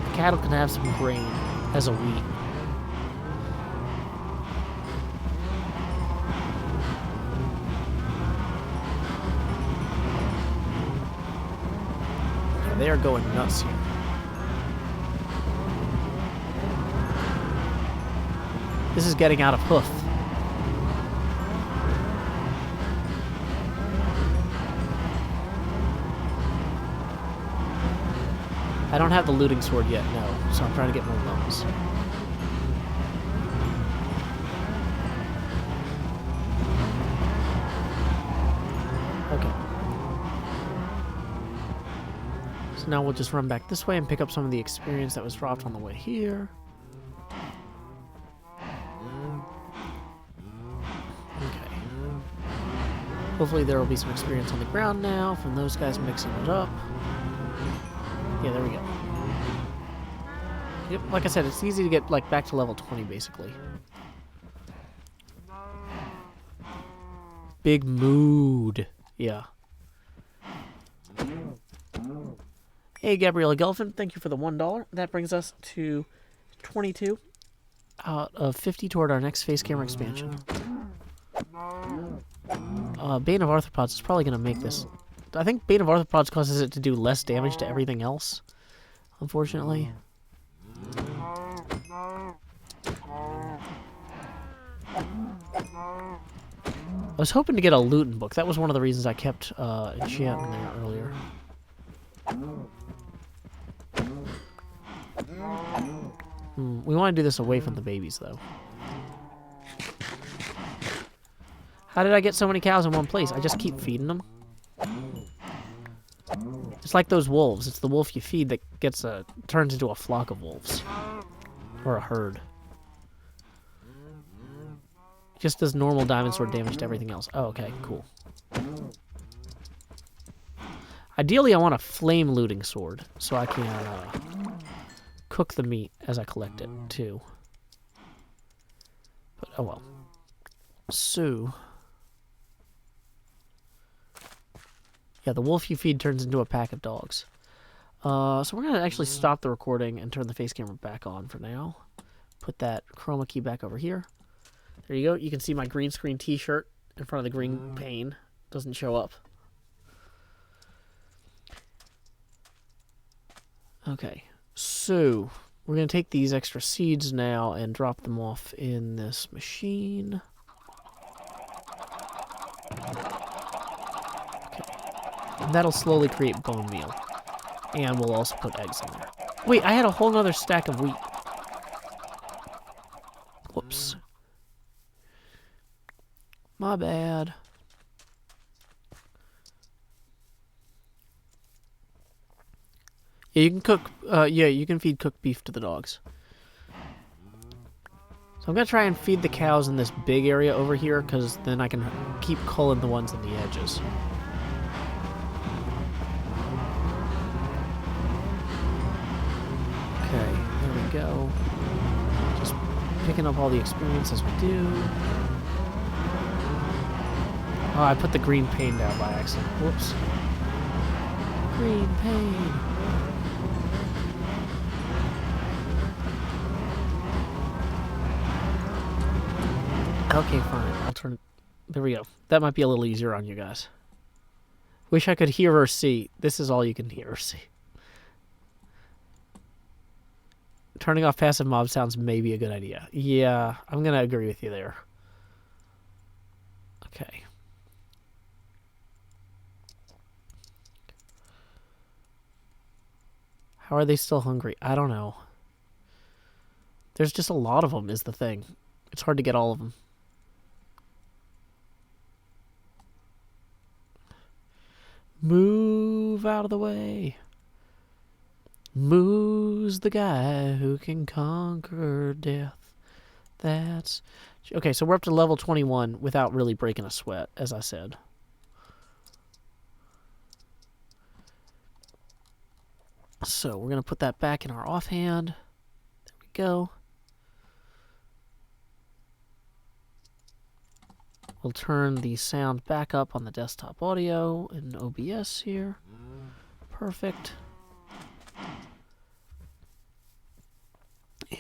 The cattle can have some grain as a wheat. Yeah, they are going nuts here. This is getting out of hoof. I don't have the looting sword yet, no, so I'm trying to get more levels. Okay. So now we'll just run back this way and pick up some of the experience that was dropped on the way here. Hopefully there will be some experience on the ground now from those guys mixing it up. Yeah, there we go. Yep, like I said, it's easy to get like back to level 20 basically. Big mood. Yeah. Hey, Gabriella Gelfin, thank you for the $1. That brings us to 22 out of 50 toward our next face camera expansion. Bane of Arthropods is probably going to make this. I think Bane of Arthropods causes it to do less damage to everything else, unfortunately. I was hoping to get a looting book. That was one of the reasons I kept enchanting there earlier. We want to do this away from the babies, though. How did I get so many cows in one place? I just keep feeding them. It's like those wolves. It's the wolf you feed that turns into a flock of wolves. Or a herd. Just does normal diamond sword damage to everything else. Oh, okay, cool. Ideally, I want a flame looting sword, so I can cook the meat as I collect it, too. But, oh well. So... yeah, the wolf you feed turns into a pack of dogs. So we're going to actually stop the recording and turn the face camera back on for now. Put that chroma key back over here. There you go. You can see my green screen t-shirt in front of the green pane. doesn't show up. Okay, so we're going to take these extra seeds now and drop them off in this machine. Okay, and that'll slowly create bone meal. And we'll also put eggs in there. Wait, I had a whole nother stack of wheat. Whoops. My bad. Yeah, you can cook, you can feed cooked beef to the dogs. So I'm going to try and feed the cows in this big area over here, because then I can keep culling the ones on the edges. Okay, there we go. Just picking up all the experience as we do. Oh, I put the green pane down by accident. Whoops. Green pane. Okay, fine. I'll turn it. There we go. That might be a little easier on you guys. Wish I could hear or see. This is all you can hear or see. Turning off passive mob sounds may be a good idea. Yeah, I'm going to agree with you there. Okay. How are they still hungry? I don't know. There's just a lot of them is the thing. It's hard to get all of them. Move out of the way. Moo's the guy who can conquer death. That's... Okay, so we're up to level 21 without really breaking a sweat, as I said. So we're going to put that back in our offhand. There we go. We'll turn the sound back up on the desktop audio in OBS here. Perfect.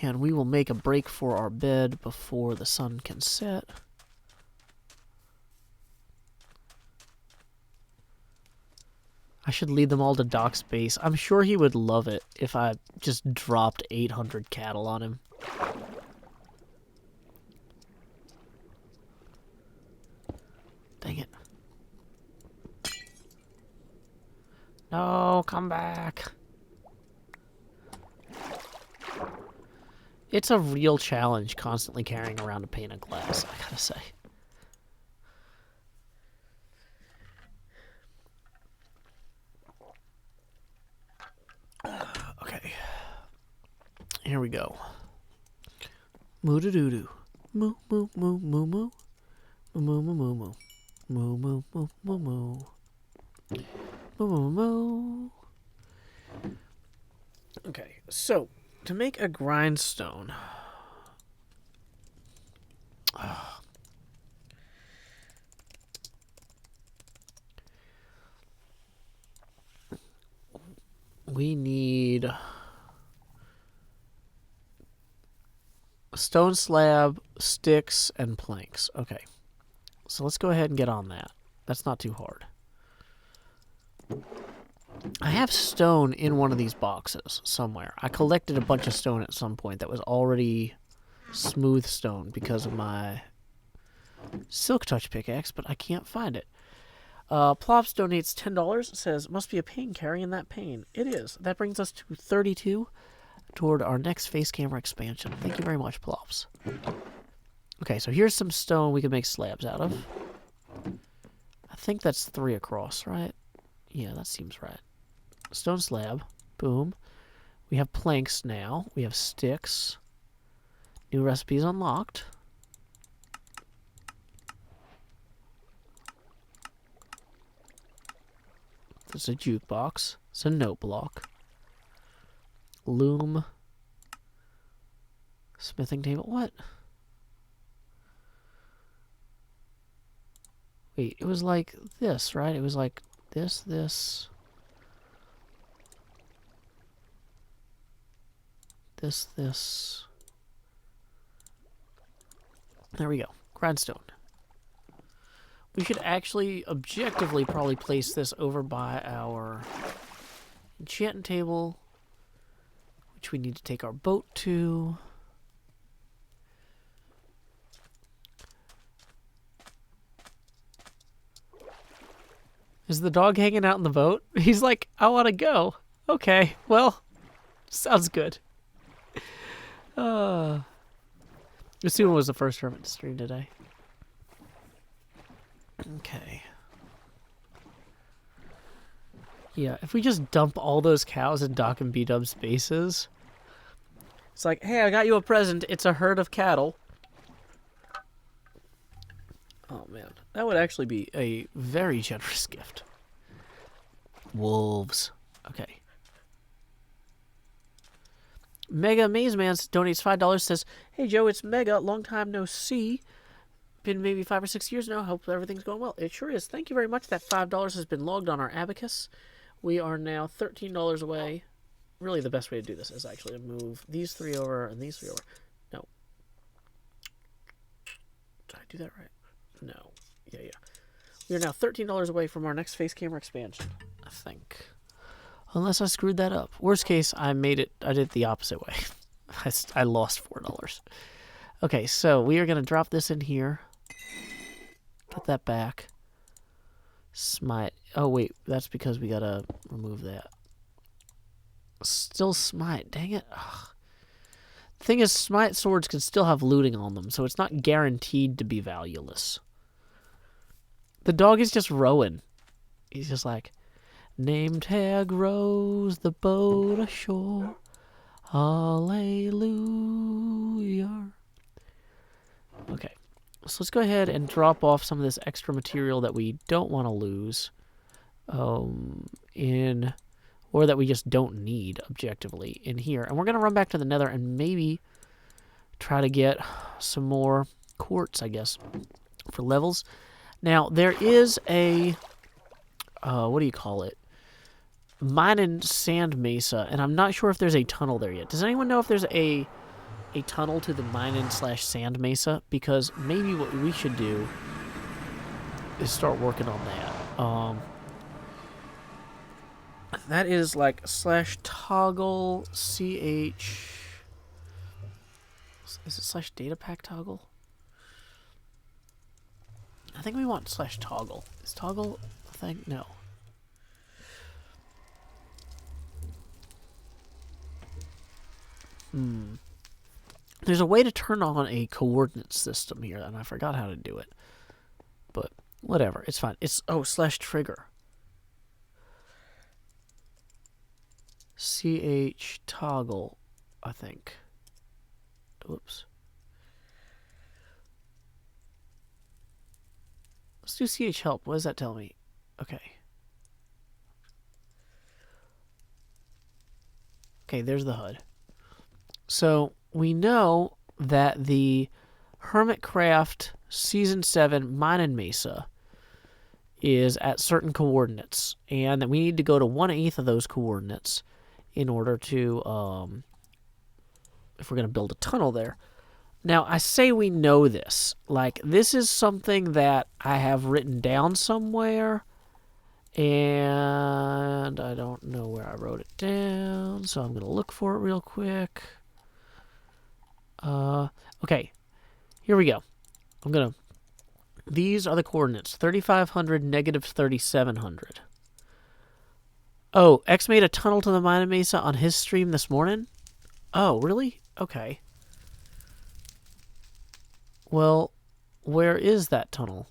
And we will make a break for our bed before the sun can set. I should lead them all to Doc's base. I'm sure he would love it if I just dropped 800 cattle on him. Dang it. No, come back. It's a real challenge constantly carrying around a pane of glass, I gotta say. Okay. Here we go. Moo doo doo doo. Moo moo moo moo moo. Moo moo moo moo. Moo moo moo moo moo. Moo moo moo. Okay, so to make a grindstone, we need a stone slab, sticks, and planks. Okay, so let's go ahead and get on that. That's not too hard. I have stone in one of these boxes somewhere. I collected a bunch of stone at some point that was already smooth stone because of my Silk Touch pickaxe, but I can't find it. Plops donates $10. Says, must be a pain carrying that pain. It is. That brings us to 32 toward our next face camera expansion. Thank you very much, Plops. Okay, so here's some stone we can make slabs out of. I think that's 3 across, right? Yeah, that seems right. Stone slab. Boom. We have planks now. We have sticks. New recipes unlocked. There's a jukebox. It's a note block. Loom. Smithing table. What? Wait, it was like this, right? It was like this. This. There we go. Grindstone. we should actually objectively probably place this over by our enchanting table, which we need to take our boat to. Is the dog hanging out in the boat? He's like, I want to go. Okay, well, sounds good. Assuming it was the first Hermit to stream today. Okay. Yeah, if we just dump all those cows in Doc and B-Dub's bases, it's like, hey, I got you a present. It's a herd of cattle. Oh, man. That would actually be a very generous gift. Wolves. Okay. Mega Maze Man donates $5, says, hey, Joe, it's Mega. Long time no see. Been maybe 5 or 6 years now. Hope everything's going well. It sure is. Thank you very much. That $5 has been logged on our abacus. We are now $13 away. Really, the best way to do this is actually to move these 3 over and these 3 over. No. Did I do that right? No. Yeah. We are now $13 away from our next face camera expansion, I think. Unless I screwed that up. Worst case, I did it the opposite way. I lost $4. Okay, so we are going to drop this in here. Get that back. Smite. Oh, wait. That's because we got to remove that. Still smite. Dang it. Ugh. The thing is, smite swords can still have looting on them, so it's not guaranteed to be valueless. The dog is just rowing. He's just like, name tag rows the boat ashore. Hallelujah. Okay. So let's go ahead and drop off some of this extra material that we don't want to lose. Or that we just don't need objectively in here. And we're going to run back to the nether and maybe try to get some more quartz, I guess, for levels. Now, there is a, what do you call it? Mining sand mesa, and I'm not sure if there's a tunnel there yet. Does anyone know if there's a tunnel to the mining / sand mesa? Because maybe what we should do is start working on that. That is like /toggle ch. Is it /data pack toggle? I think we want /toggle. Is toggle a thing? No. There's a way to turn on a coordinate system here, and I forgot how to do it. But whatever, it's fine. It's /trigger. ch toggle, I think. Whoops. Let's do ch help. What does that tell me? Okay. Okay, there's the HUD. So we know that the Hermitcraft Season 7 Mining Mesa is at certain coordinates, and that we need to go to 1/8 of those coordinates in order to, if we're going to build a tunnel there. Now, I say we know this. Like, this is something that I have written down somewhere, and I don't know where I wrote it down, so I'm going to look for it real quick. Okay, here we go. These are the coordinates, 3,500, -3,700. Oh, X made a tunnel to the Mining Mesa on his stream this morning? Oh, really? Okay. Well, where is that tunnel?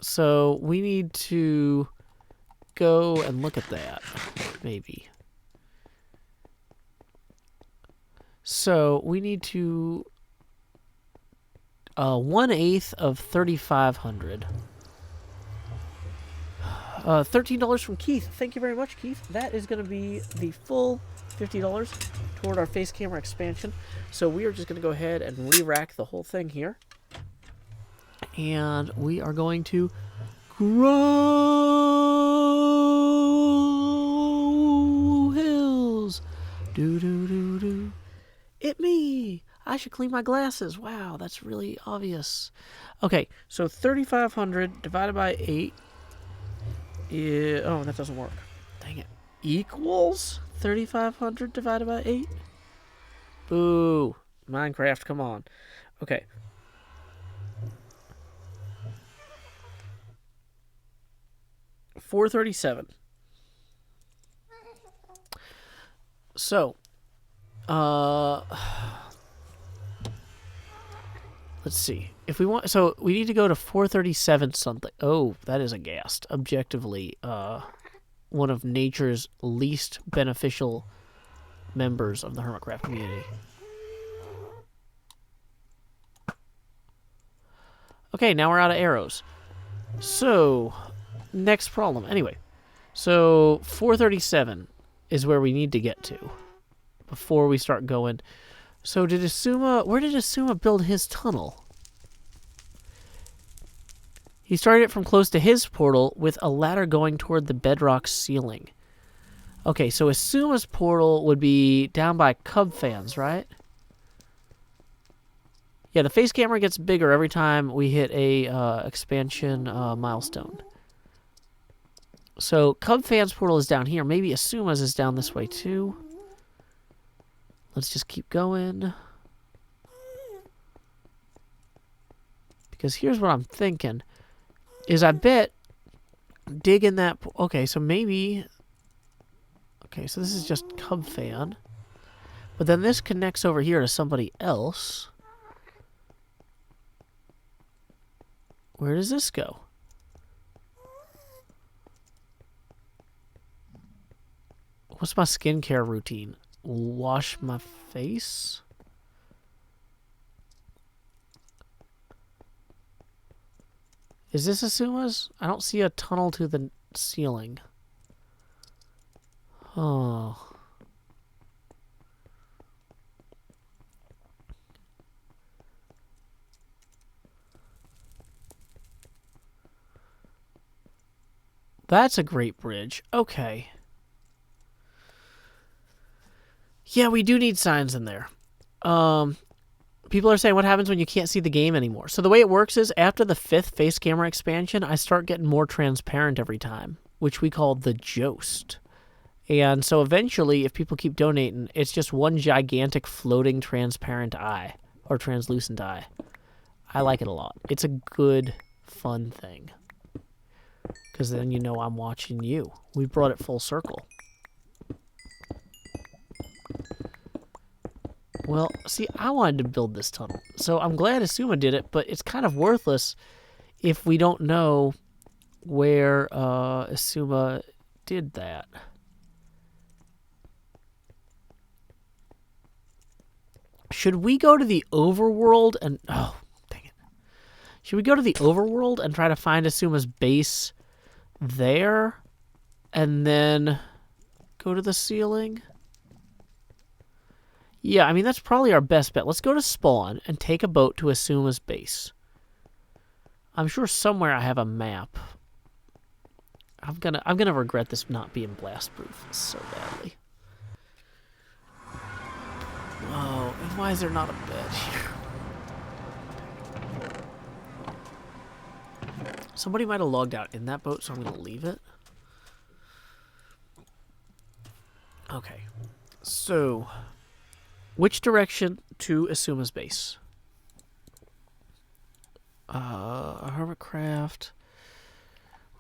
So, we need to go and look at that, maybe. So, we need to... 1/8 of 3,500. $13 from Keith. Thank you very much, Keith. That is going to be the full $50 toward our face camera expansion. So we are just going to go ahead and re-rack the whole thing here. And we are going to grow hills. Do. It me. I should clean my glasses. Wow, that's really obvious. Okay, so 3,500 divided by 8 is... Oh, that doesn't work. Dang it. Equals 3,500 divided by 8? Boo. Minecraft, come on. Okay. $437. So, let's see. If we want, so we need to go to 437 something. Oh, that is a ghast. Objectively, one of nature's least beneficial members of the Hermitcraft community. Okay, now we're out of arrows. So, next problem. Anyway, so 437 is where we need to get to before we start going. So did Asuma... Where did Asuma build his tunnel? He started it from close to his portal with a ladder going toward the bedrock ceiling. Okay, so Asuma's portal would be down by Cub fans, right? Yeah, the face camera gets bigger every time we hit a expansion milestone. So Cub fans' portal is down here. Maybe Asuma's is down this way too. Let's just keep going. Because here's what I'm thinking. Is I bet dig in that... Okay, so maybe... Okay, so this is just Cub fan. But then this connects over here to somebody else. Where does this go? What's my skincare routine? Wash my face? Is this Asuma's? I don't see a tunnel to the ceiling. Oh. That's a great bridge. Okay. Yeah, we do need signs in there. People are saying, what happens when you can't see the game anymore? So the way it works is, after the 5th face camera expansion, I start getting more transparent every time, which we call the Jost. And so eventually, if people keep donating, it's just one gigantic floating transparent eye, or translucent eye. I like it a lot. It's a good, fun thing. Because then you know I'm watching you. We brought it full circle. Well, see, I wanted to build this tunnel. So I'm glad Asuma did it, but it's kind of worthless if we don't know where Asuma did that. Should we go to the overworld and... Oh, dang it. Should we go to the overworld and try to find Asuma's base there? And then go to the ceiling? Yeah, I mean, that's probably our best bet. Let's go to spawn and take a boat to Asuma's base. I'm sure somewhere I have a map. I'm gonna regret this not being blast proof so badly. Oh, and why is there not a bed here? Somebody might have logged out in that boat, so I'm gonna leave it. Okay, so which direction to Asuma's base? Hermitcraft.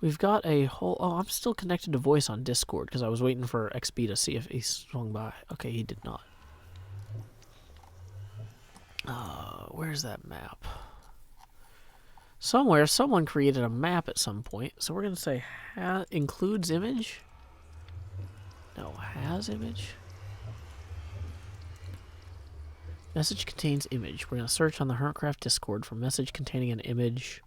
We've got a whole... Oh, I'm still connected to voice on Discord because I was waiting for XB to see if he swung by. Okay, he did not. Where's that map? Somewhere, someone created a map at some point. So we're going to say includes image? No, has image? Message contains image. We're going to search on the Hermitcraft Discord for message containing an image.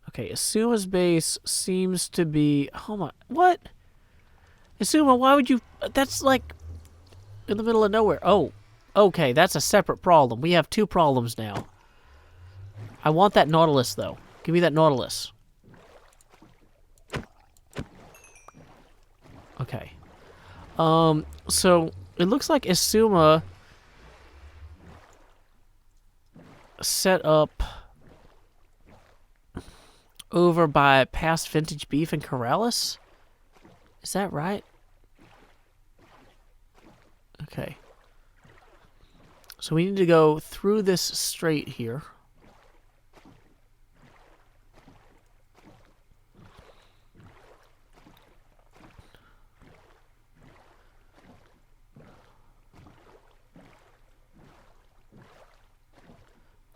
Okay, Asuma's base seems to be... Oh my... What? Asuma, why would you... That's like in the middle of nowhere. Oh, okay, that's a separate problem. We have 2 problems now. I want that Nautilus, though. Give me that Nautilus. Okay. So, it looks like Asuma set up over by past Vintage Beef and Corrales. Is that right? Okay. So we need to go through this straight here.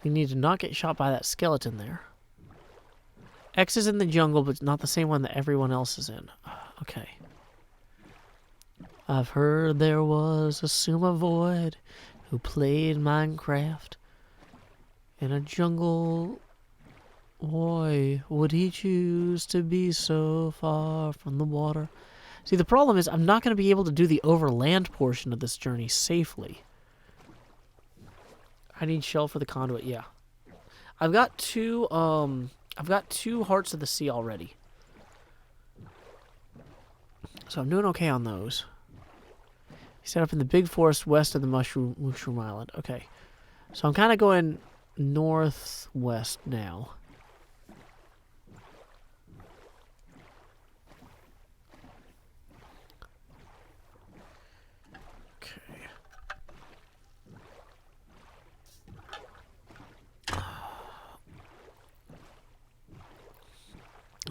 We need to not get shot by that skeleton there. X is in the jungle, but not the same one that everyone else is in. Okay. I've heard there was a Suma Void who played Minecraft in a jungle. Why would he choose to be so far from the water? See, the problem is I'm not going to be able to do the overland portion of this journey safely. I need shell for the conduit, yeah. I've got two Hearts of the Sea already. So I'm doing okay on those. Set up in the big forest west of the Mushroom Island. Okay. So I'm kind of going northwest now.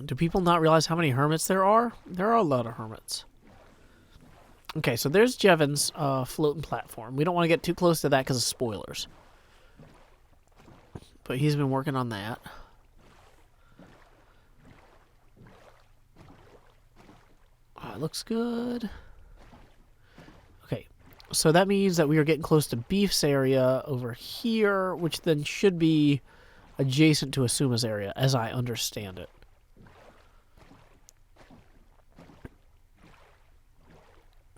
Do people not realize how many hermits there are? There are a lot of hermits. Okay, so there's Jevon's floating platform. We don't want to get too close to that because of spoilers. But he's been working on that. It looks good. Okay, so that means that we are getting close to Beef's area over here, which then should be adjacent to Asuma's area, as I understand it.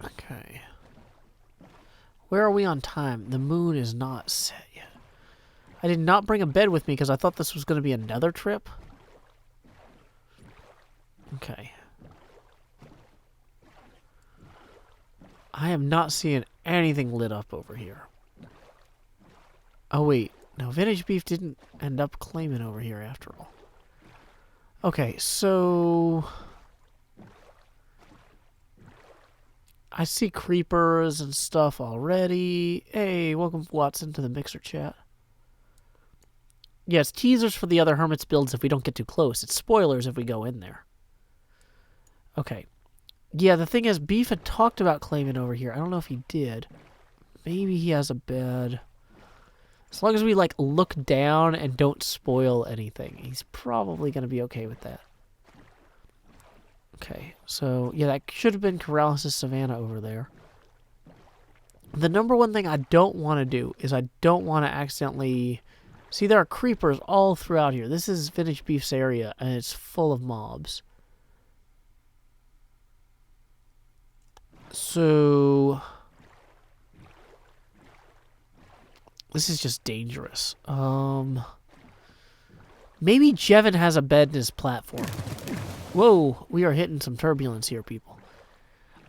Okay. Where are we on time? The moon is not set yet. I did not bring a bed with me because I thought this was going to be another trip. Okay. I am not seeing anything lit up over here. Oh, wait. No, Vintage Beef didn't end up claiming over here after all. Okay, so... I see creepers and stuff already. Hey, welcome, Watson, to the Mixer chat. Yeah, it's teasers for the other Hermit's builds if we don't get too close. It's spoilers if we go in there. Okay. Yeah, the thing is, Beef had talked about claiming over here. I don't know if he did. Maybe he has a bed. As long as we, like, look down and don't spoil anything, he's probably going to be okay with that. Okay, so, yeah, that should have been Corrales' Savannah over there. The number one thing I don't want to do is I don't want to accidentally... See, there are creepers all throughout here. This is Vintage Beef's area, and it's full of mobs. So... This is just dangerous. Maybe Jevon has a bed in his platform. Whoa, we are hitting some turbulence here, people.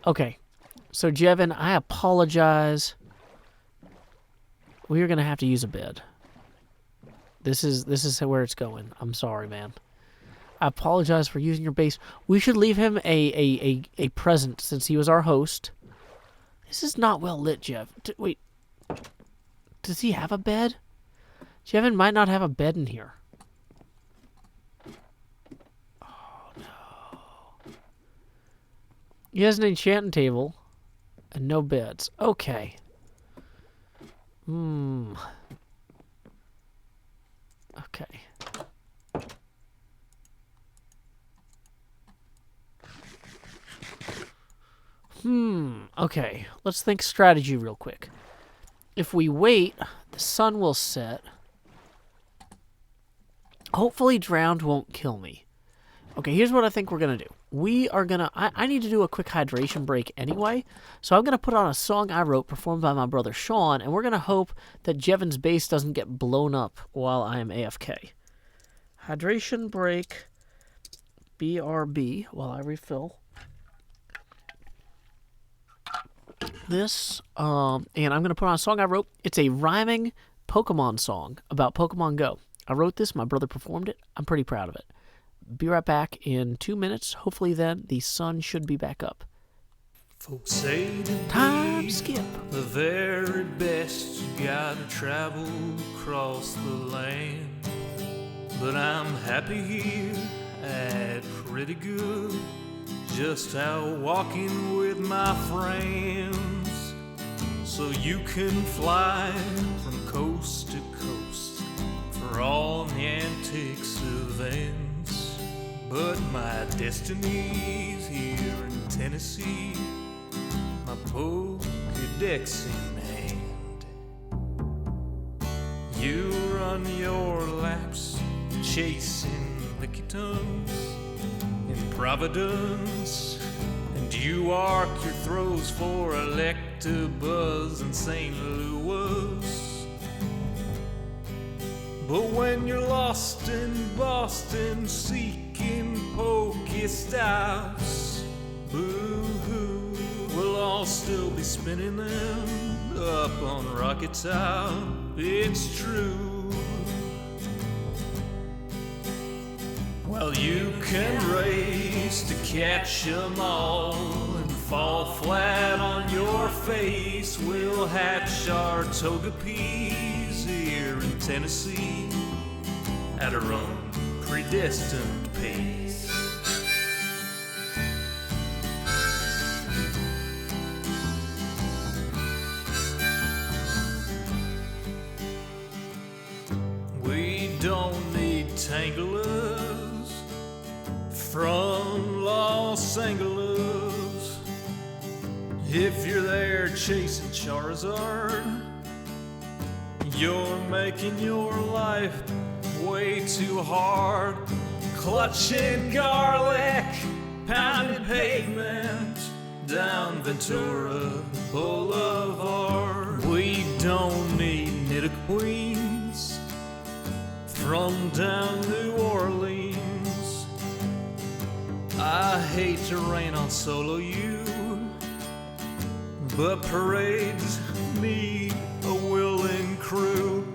Okay, so Jevon, I apologize. We are going to have to use a bed. This is where it's going. I'm sorry, man. I apologize for using your base. We should leave him a present since he was our host. This is not well lit, Jev. Wait. Does he have a bed? Jevon might not have a bed in here. Oh, no. He has an enchanting table and no beds. Okay. Okay. Okay. Let's think strategy real quick. If we wait, the sun will set. Hopefully drowned won't kill me. Okay, here's what I think we're going to do. We are going to... I need to do a quick hydration break anyway. So I'm going to put on a song I wrote performed by my brother Sean. And we're going to hope that Jevon's base doesn't get blown up while I am AFK. Hydration break. BRB while I refill. This, and I'm going to put on a song I wrote. It's a rhyming Pokemon song about Pokemon Go. I wrote this, my brother performed it. I'm pretty proud of it. Be right back in 2 minutes. Hopefully then the sun should be back up. Folks say to Time be skip. the very best, you gotta travel across the land. But I'm happy here at pretty good, just out walking with my friends. So you can fly from coast to coast for all the antics events. But my destiny's here in Tennessee, my Pokedex in hand. You run your laps chasing licky tongues in Providence, and you arc your throws for Electabuzz in St. Louis. But when you're lost in Boston seeking Pokestops, boo-hoo, we'll all still be spinning them up on Rocket Top. It's true. Well, you can race to catch 'em all and fall flat on your face. We'll hatch our Togepi's here in Tennessee at our own predestined pace. We don't need Tanglers from Los Angeles. If you're there chasing Charizard, you're making your life way too hard. Clutching garlic, pounding pavement down Ventura Boulevard. We don't need Nidoqueens from down New Orleans. I hate to rain on solo you, but parades need a willing crew.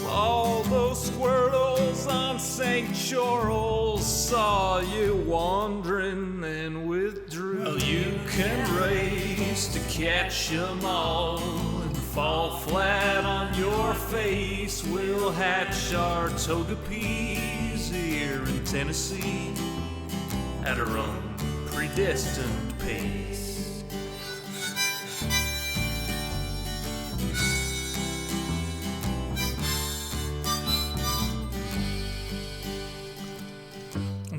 All those squirtles on St. Charles saw you wandering and withdrew. Well, you can race to catch 'em all and fall flat on your face. We'll hatch our Togepi's here in Tennessee at our own predestined pace.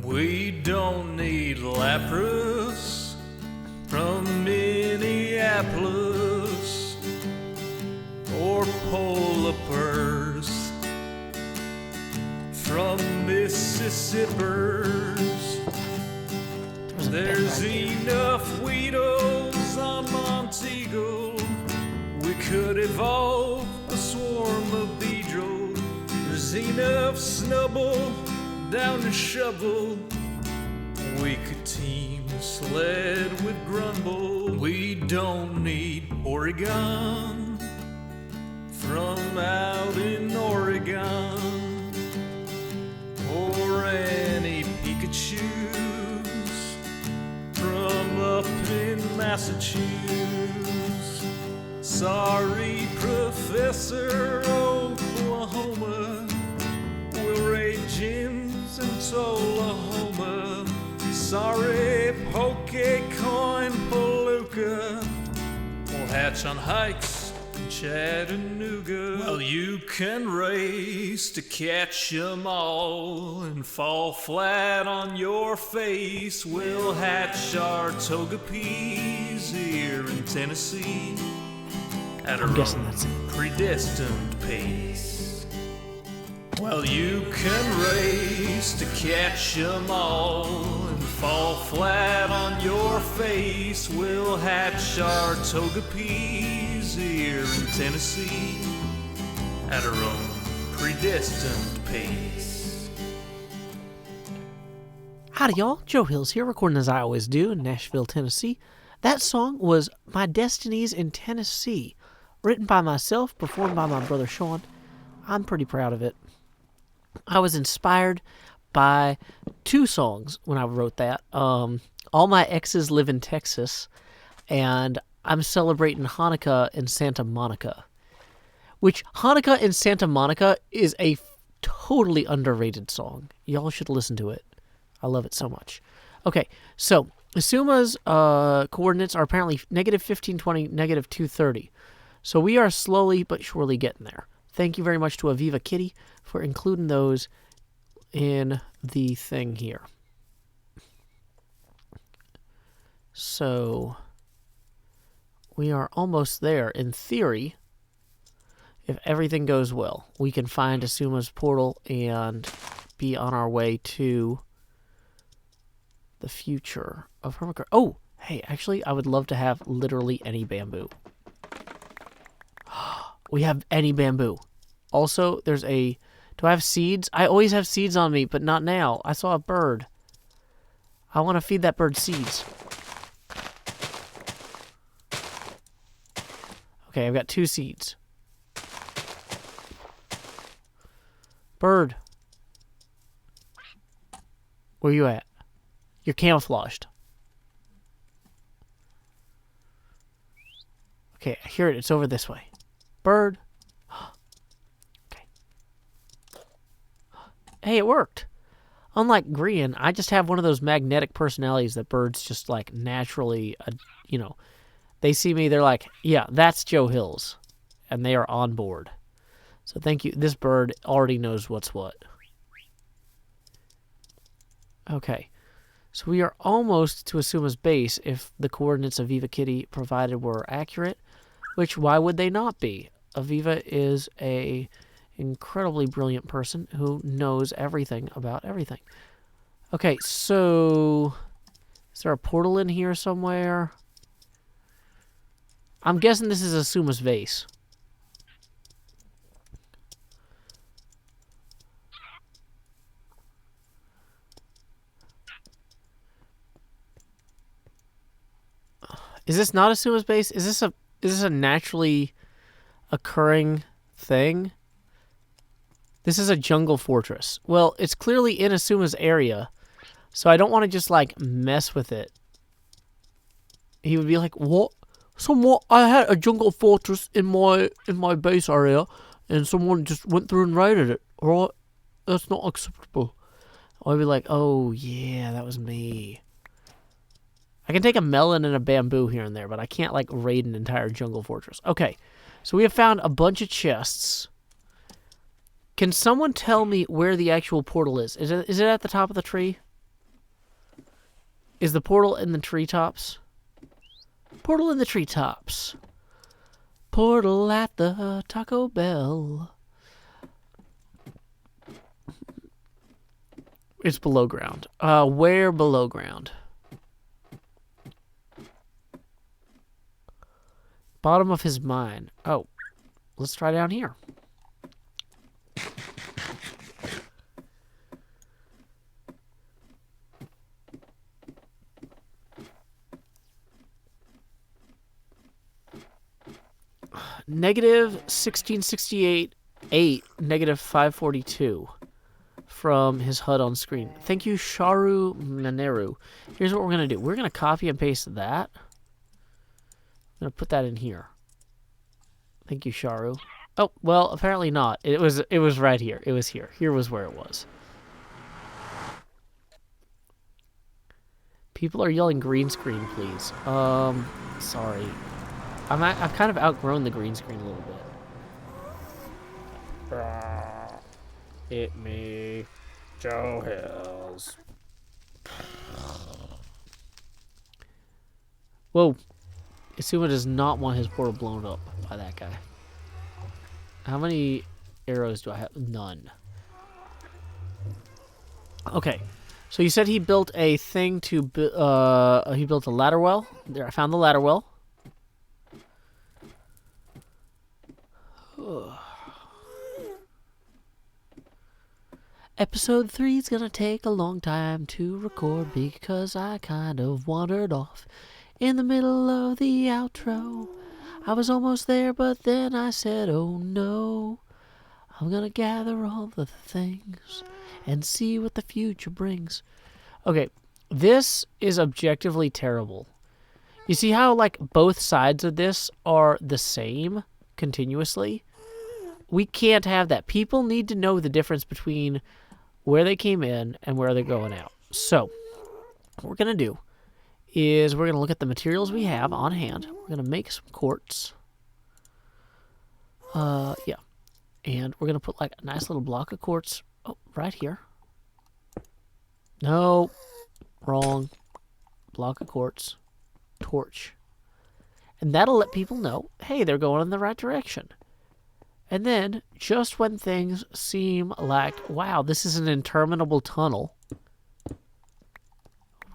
We don't need Lapras from Minneapolis or Polipers from Mississippers. There's enough Weedles on Montego. We could evolve a swarm of Beedrill. There's enough Snubble down to Shovel. We could team Sled with Grumble. We don't need Oregon from out in Oregon or any Pikachus from up in Massachusetts. Sorry, Professor Oklahoma, we'll raid gyms in Tullahoma. Sorry, Pokecoin Palooka, we'll hatch on hikes in Chattanooga. Well, you can race to catch 'em all and fall flat on your face. We'll hatch our Togepi's here in Tennessee at our guessing own that's it. predestined pace. Well, you can race to catch 'em all and fall flat on your face. We'll hatch our Togepi's here in Tennessee at our own predestined pace. Howdy, y'all. Joe Hills here, recording as I always do in Nashville, Tennessee. That song was My Destinies in Tennessee, written by myself, performed by my brother Sean. I'm pretty proud of it. I was inspired by 2 songs when I wrote that. All My Exes Live in Texas, and I'm celebrating Hanukkah in Santa Monica. Which, Hanukkah in Santa Monica is a totally underrated song. Y'all should listen to it. I love it so much. Okay, so Asuma's coordinates are apparently negative 1520, negative 230. So we are slowly but surely getting there. Thank you very much to Aviva Kitty for including those in the thing here. So we are almost there. In theory, if everything goes well, we can find Asuma's portal and be on our way to the future of Hermitcraft. Oh, hey, actually, I would love to have literally any bamboo. We have any bamboo. Also, there's a... Do I have seeds? I always have seeds on me, but not now. I saw a bird. I want to feed that bird seeds. Okay, I've got 2 seeds. Bird. Where you at? You're camouflaged. Okay, I hear it. It's over this way. Bird. Okay. Hey, it worked. Unlike Grian, I just have one of those magnetic personalities that birds just like naturally, they see me, they're like, yeah, that's Joe Hills. And they are on board. So thank you. This bird already knows what's what. Okay. So we are almost to Asuma's base if the coordinates Aviva Kitty provided were accurate. Which, why would they not be? Aviva is a incredibly brilliant person who knows everything about everything. Okay, so... Is there a portal in here somewhere? I'm guessing this is Asuma's vase. Is this not Asuma's base? Is this a naturally occurring thing? This is a jungle fortress. Well, it's clearly in Asuma's area, so I don't want to just like mess with it. He would be like, "What? Somewhat? I had a jungle fortress in my base area, and someone just went through and raided it. Alright, that's not acceptable." I'd be like, "Oh yeah, that was me." I can take a melon and a bamboo here and there, but I can't, like, raid an entire jungle fortress. Okay, so we have found a bunch of chests. Can someone tell me where the actual portal is? Is it at the top of the tree? Is the portal in the treetops? Portal in the treetops. Portal at the Taco Bell. It's below ground. Where below ground? Bottom of his mine. Oh, let's try down here. Negative 1668, 8, negative 542 from his HUD on screen. Thank you, Sharu Maneru. Here's what we're going to do. We're going to copy and paste that. I'm going to put that in here. Thank you, Sharu. Oh, well, apparently not. It was right here. It was here. Here was where it was. People are yelling green screen, please. Sorry. I've kind of outgrown the green screen a little bit. Hit me, Joe Hills. Whoa. Asuma does not want his portal blown up by that guy. How many arrows do I have? None. Okay. So you said he built a thing to... he built a ladder well. There, I found the ladder well. Episode 3 is gonna take a long time to record because I kind of wandered off in the middle of the outro. I was almost there, but then I said, oh no. I'm gonna gather all the things and see what the future brings. Okay, this is objectively terrible. You see how, like, both sides of this are the same continuously? We can't have that. People need to know the difference between where they came in and where they're going out. So, what we're going to do is we're going to look at the materials we have on hand. We're going to make some quartz. Yeah. And we're going to put, like, a nice little block of quartz right here. No. Wrong. Block of quartz. Torch. And that'll let people know, hey, they're going in the right direction. And then, just when things seem like, wow, this is an interminable tunnel, what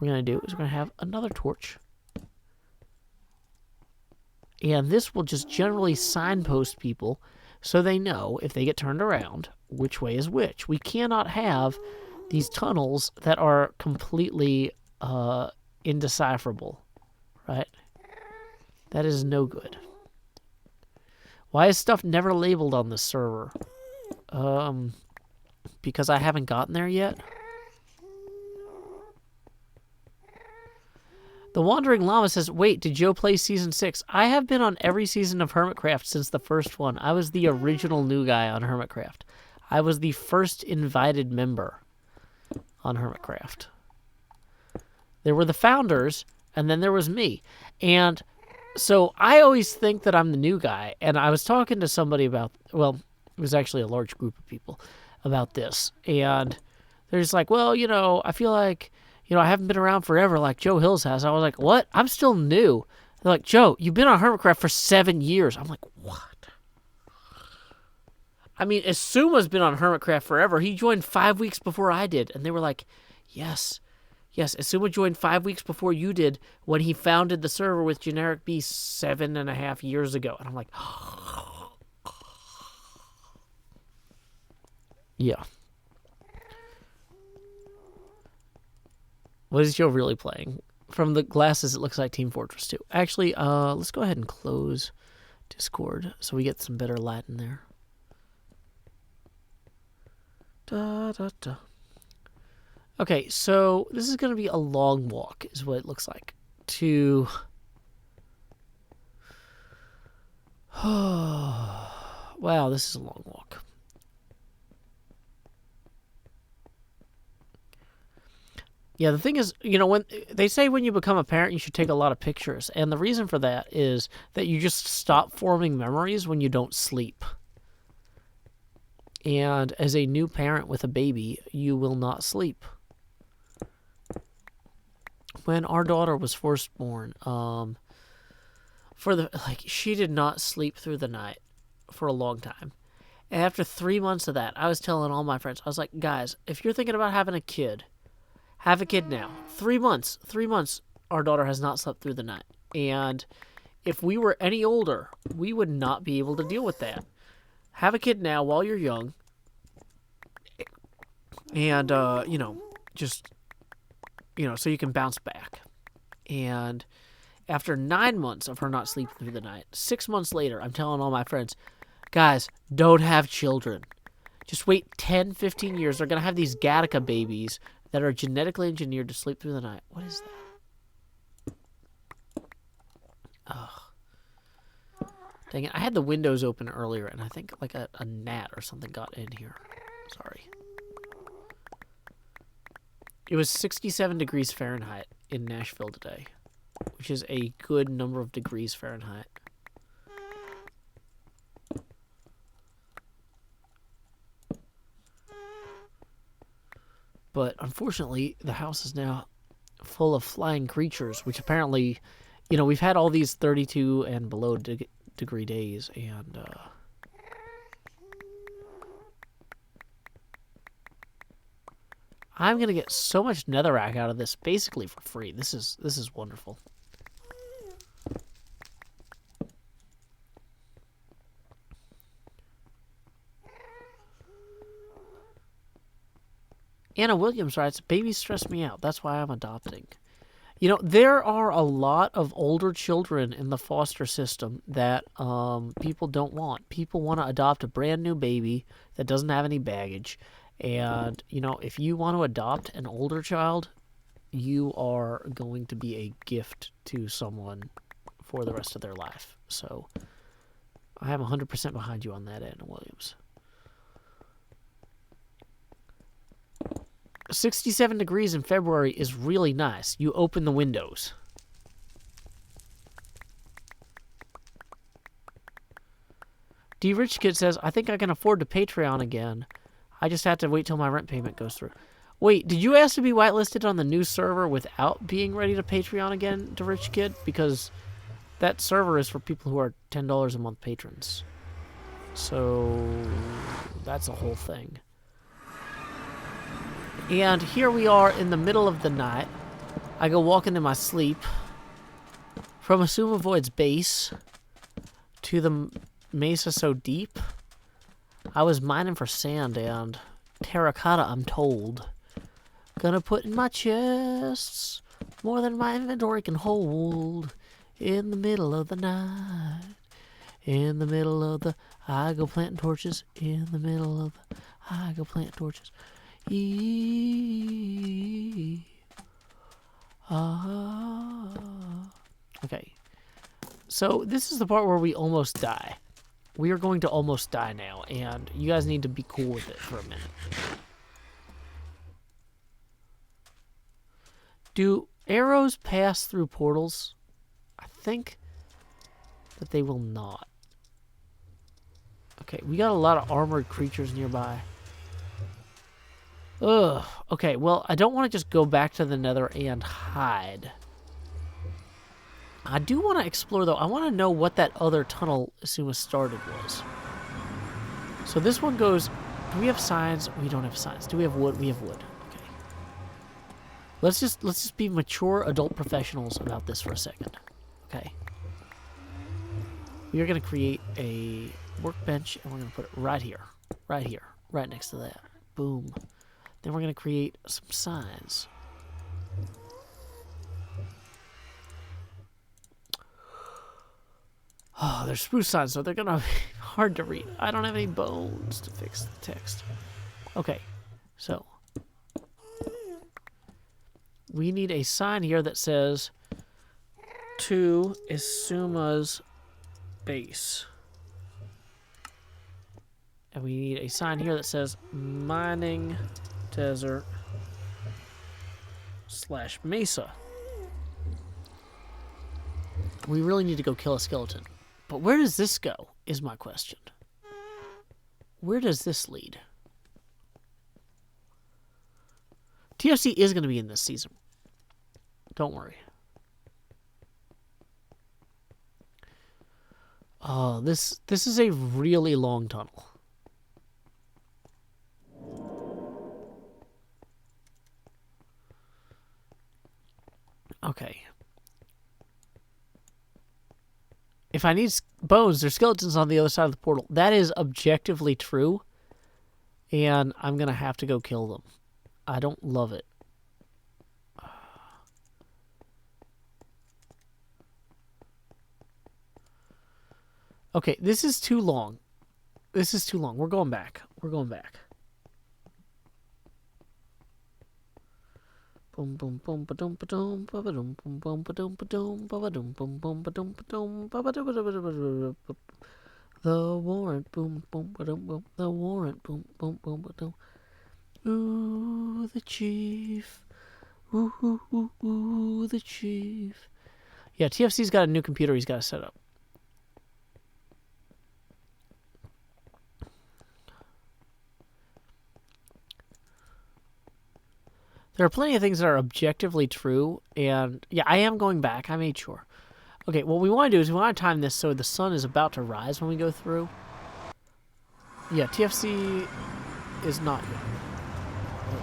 we're going to do is we're going to have another torch. And this will just generally signpost people so they know, if they get turned around, which way is which. We cannot have these tunnels that are completely indecipherable, right? That is no good. Why is stuff never labeled on this server? Because I haven't gotten there yet. The Wandering Llama says, wait, did Joe play Season 6? I have been on every season of Hermitcraft since the first one. I was the original new guy on Hermitcraft. I was the first invited member on Hermitcraft. There were the founders, and then there was me. And so I always think that I'm the new guy. And I was talking to somebody about, well, it was actually a large group of people about this. And they're just like, well, you know, I feel like, you know, I haven't been around forever like Joe Hills has. I was like, what? I'm still new. They're like, Joe, you've been on Hermitcraft for 7 years. I'm like, what? I mean, Asuma's been on Hermitcraft forever. He joined 5 weeks before I did. And they were like, yes, Asuma joined 5 weeks before you did when he founded the server with Generic B 7.5 years ago. And I'm like, yeah. What is Joe really playing? From the glasses, it looks like Team Fortress 2. Actually, let's go ahead and close Discord so we get some better light in there. Okay, so this is going to be a long walk, is what it looks like, to... Wow, this is a long walk. Yeah, the thing is, you know, when they say when you become a parent, you should take a lot of pictures. And the reason for that is that you just stop forming memories when you don't sleep. And as a new parent with a baby, you will not sleep. When our daughter was first born, she did not sleep through the night for a long time. And after 3 months of that, I was telling all my friends, I was like, guys, if you're thinking about having a kid, have a kid now. 3 months, our daughter has not slept through the night. And if we were any older, we would not be able to deal with that. Have a kid now while you're young. And, you know, just, you know, so you can bounce back. And after 9 months of her not sleeping through the night, 6 months later, I'm telling all my friends, guys, don't have children. Just wait 10, 15 years. They're going to have these Gattaca babies that are genetically engineered to sleep through the night. What is that? Ugh. Dang it. I had the windows open earlier, and I think like a gnat or something got in here. Sorry. It was 67 degrees Fahrenheit in Nashville today, which is a good number of degrees Fahrenheit. But unfortunately, the house is now full of flying creatures, which apparently, you know, we've had all these 32 and below degree days, and I'm gonna get so much netherrack out of this basically for free. This is wonderful. Anna Williams writes, babies stress me out. That's why I'm adopting. You know, there are a lot of older children in the foster system that people don't want. People want to adopt a brand new baby that doesn't have any baggage. And, you know, if you want to adopt an older child, you are going to be a gift to someone for the rest of their life. So I am 100% behind you on that, Anna Williams. 67 degrees in February is really nice. You open the windows. D Rich Kid says, I think I can afford to Patreon again. I just have to wait till my rent payment goes through. Wait, did you ask to be whitelisted on the new server without being ready to Patreon again, D Rich Kid? Because that server is for people who are $10 a month patrons. So that's a whole thing. And here we are in the middle of the night. I go walking in my sleep from Assume Avoid's base to the mesa so deep. I was mining for sand and terracotta, I'm told. Gonna put in my chests more than my inventory can hold. In the middle of the night, in the middle of the... I go planting torches. In the middle of the... I go planting torches. Okay. So this is the part where we almost die. We are going to almost die now, and you guys need to be cool with it for a minute. Do arrows pass through portals? I think that they will not. Okay, we got a lot of armored creatures nearby. Ugh. Okay, well, I don't want to just go back to the Nether and hide. I do want to explore, though. I want to know what that other tunnel Asuma started was. So this one goes... Do we have signs? We don't have signs. Do we have wood? We have wood. Okay. Let's just be mature adult professionals about this for a second. Okay. We are going to create a workbench, and we're going to put it right here. Right here. Right next to that. Boom. Then we're going to create some signs. Oh, they're spruce signs, so they're going to be hard to read. I don't have any bones to fix the text. Okay, so we need a sign here that says to Isuma's base. And we need a sign here that says mining desert / mesa. We really need to go kill a skeleton. But where does this go, is my question. Where does this lead? TFC is going to be in this season. Don't worry. Oh, this is a really long tunnel. Okay. If I need bones, there's skeletons on the other side of the portal. That is objectively true. And I'm going to have to go kill them. I don't love it. Okay, this is too long. This is too long. We're going back. We're going back. Boom boom boom ba dum ba dum ba dum boom boom ba dum ba dum ba dum boom boom ba dum ba dum ba dum ba dum. The warrant boom boom ba dum boom. The warrant boom boom boom ba dum. Ooh, the chief. Ooh ooh ooh ooh, the chief. Yeah, TFC's got a new computer he's got to set up. There are plenty of things that are objectively true, and yeah, I am going back. I made sure. Okay, what we want to do is we want to time this so the sun is about to rise when we go through. Yeah, TFC is not good.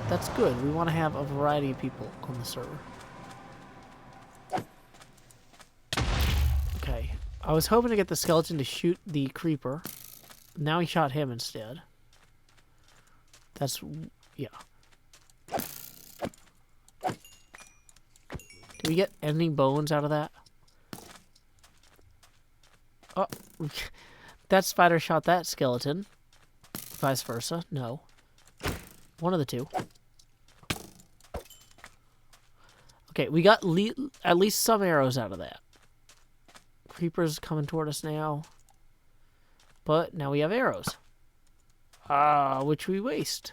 That's good. We want to have a variety of people on the server. Okay, I was hoping to get the skeleton to shoot the creeper. Now he shot him instead. That's... yeah. Did we get any bones out of that? Oh, that spider shot that skeleton. Vice versa. No. One of the two. Okay, we got at least some arrows out of that. Creepers coming toward us now. But now we have arrows. Which we waste.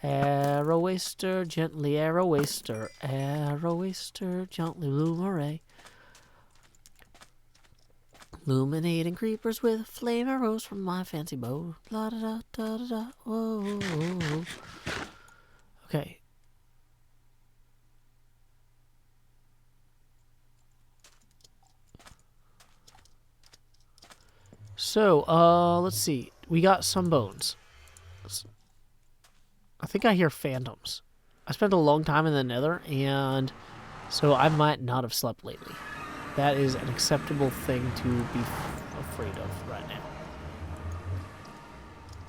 Arrow waster, gently arrow waster. Arrow waster, gently bloomerang. Illuminating creepers with flame arrows from my fancy bow. La da da da da da. Whoa. Okay. So, let's see. We got some bones. I think I hear phantoms. I spent a long time in the nether, and so I might not have slept lately. That is an acceptable thing to be afraid of right now.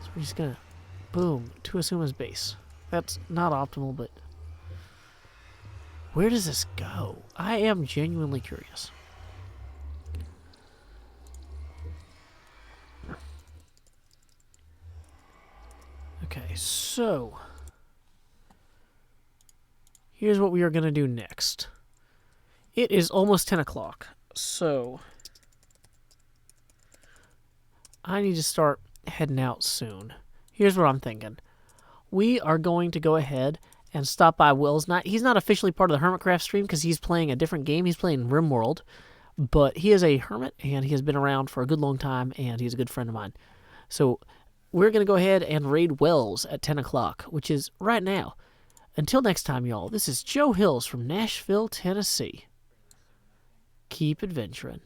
So we're just gonna, boom, to Asuma's base. That's not optimal, but where does this go? I am genuinely curious. Okay, so here's what we are going to do next. It is almost 10 o'clock, so I need to start heading out soon. Here's what I'm thinking. We are going to go ahead and stop by Will's. He's not officially part of the Hermitcraft stream because he's playing a different game. He's playing RimWorld, but he is a hermit, and he has been around for a good long time, and he's a good friend of mine. So we're going to go ahead and raid Wells at 10 o'clock, which is right now. Until next time, y'all, this is Joe Hills from Nashville, Tennessee. Keep adventuring.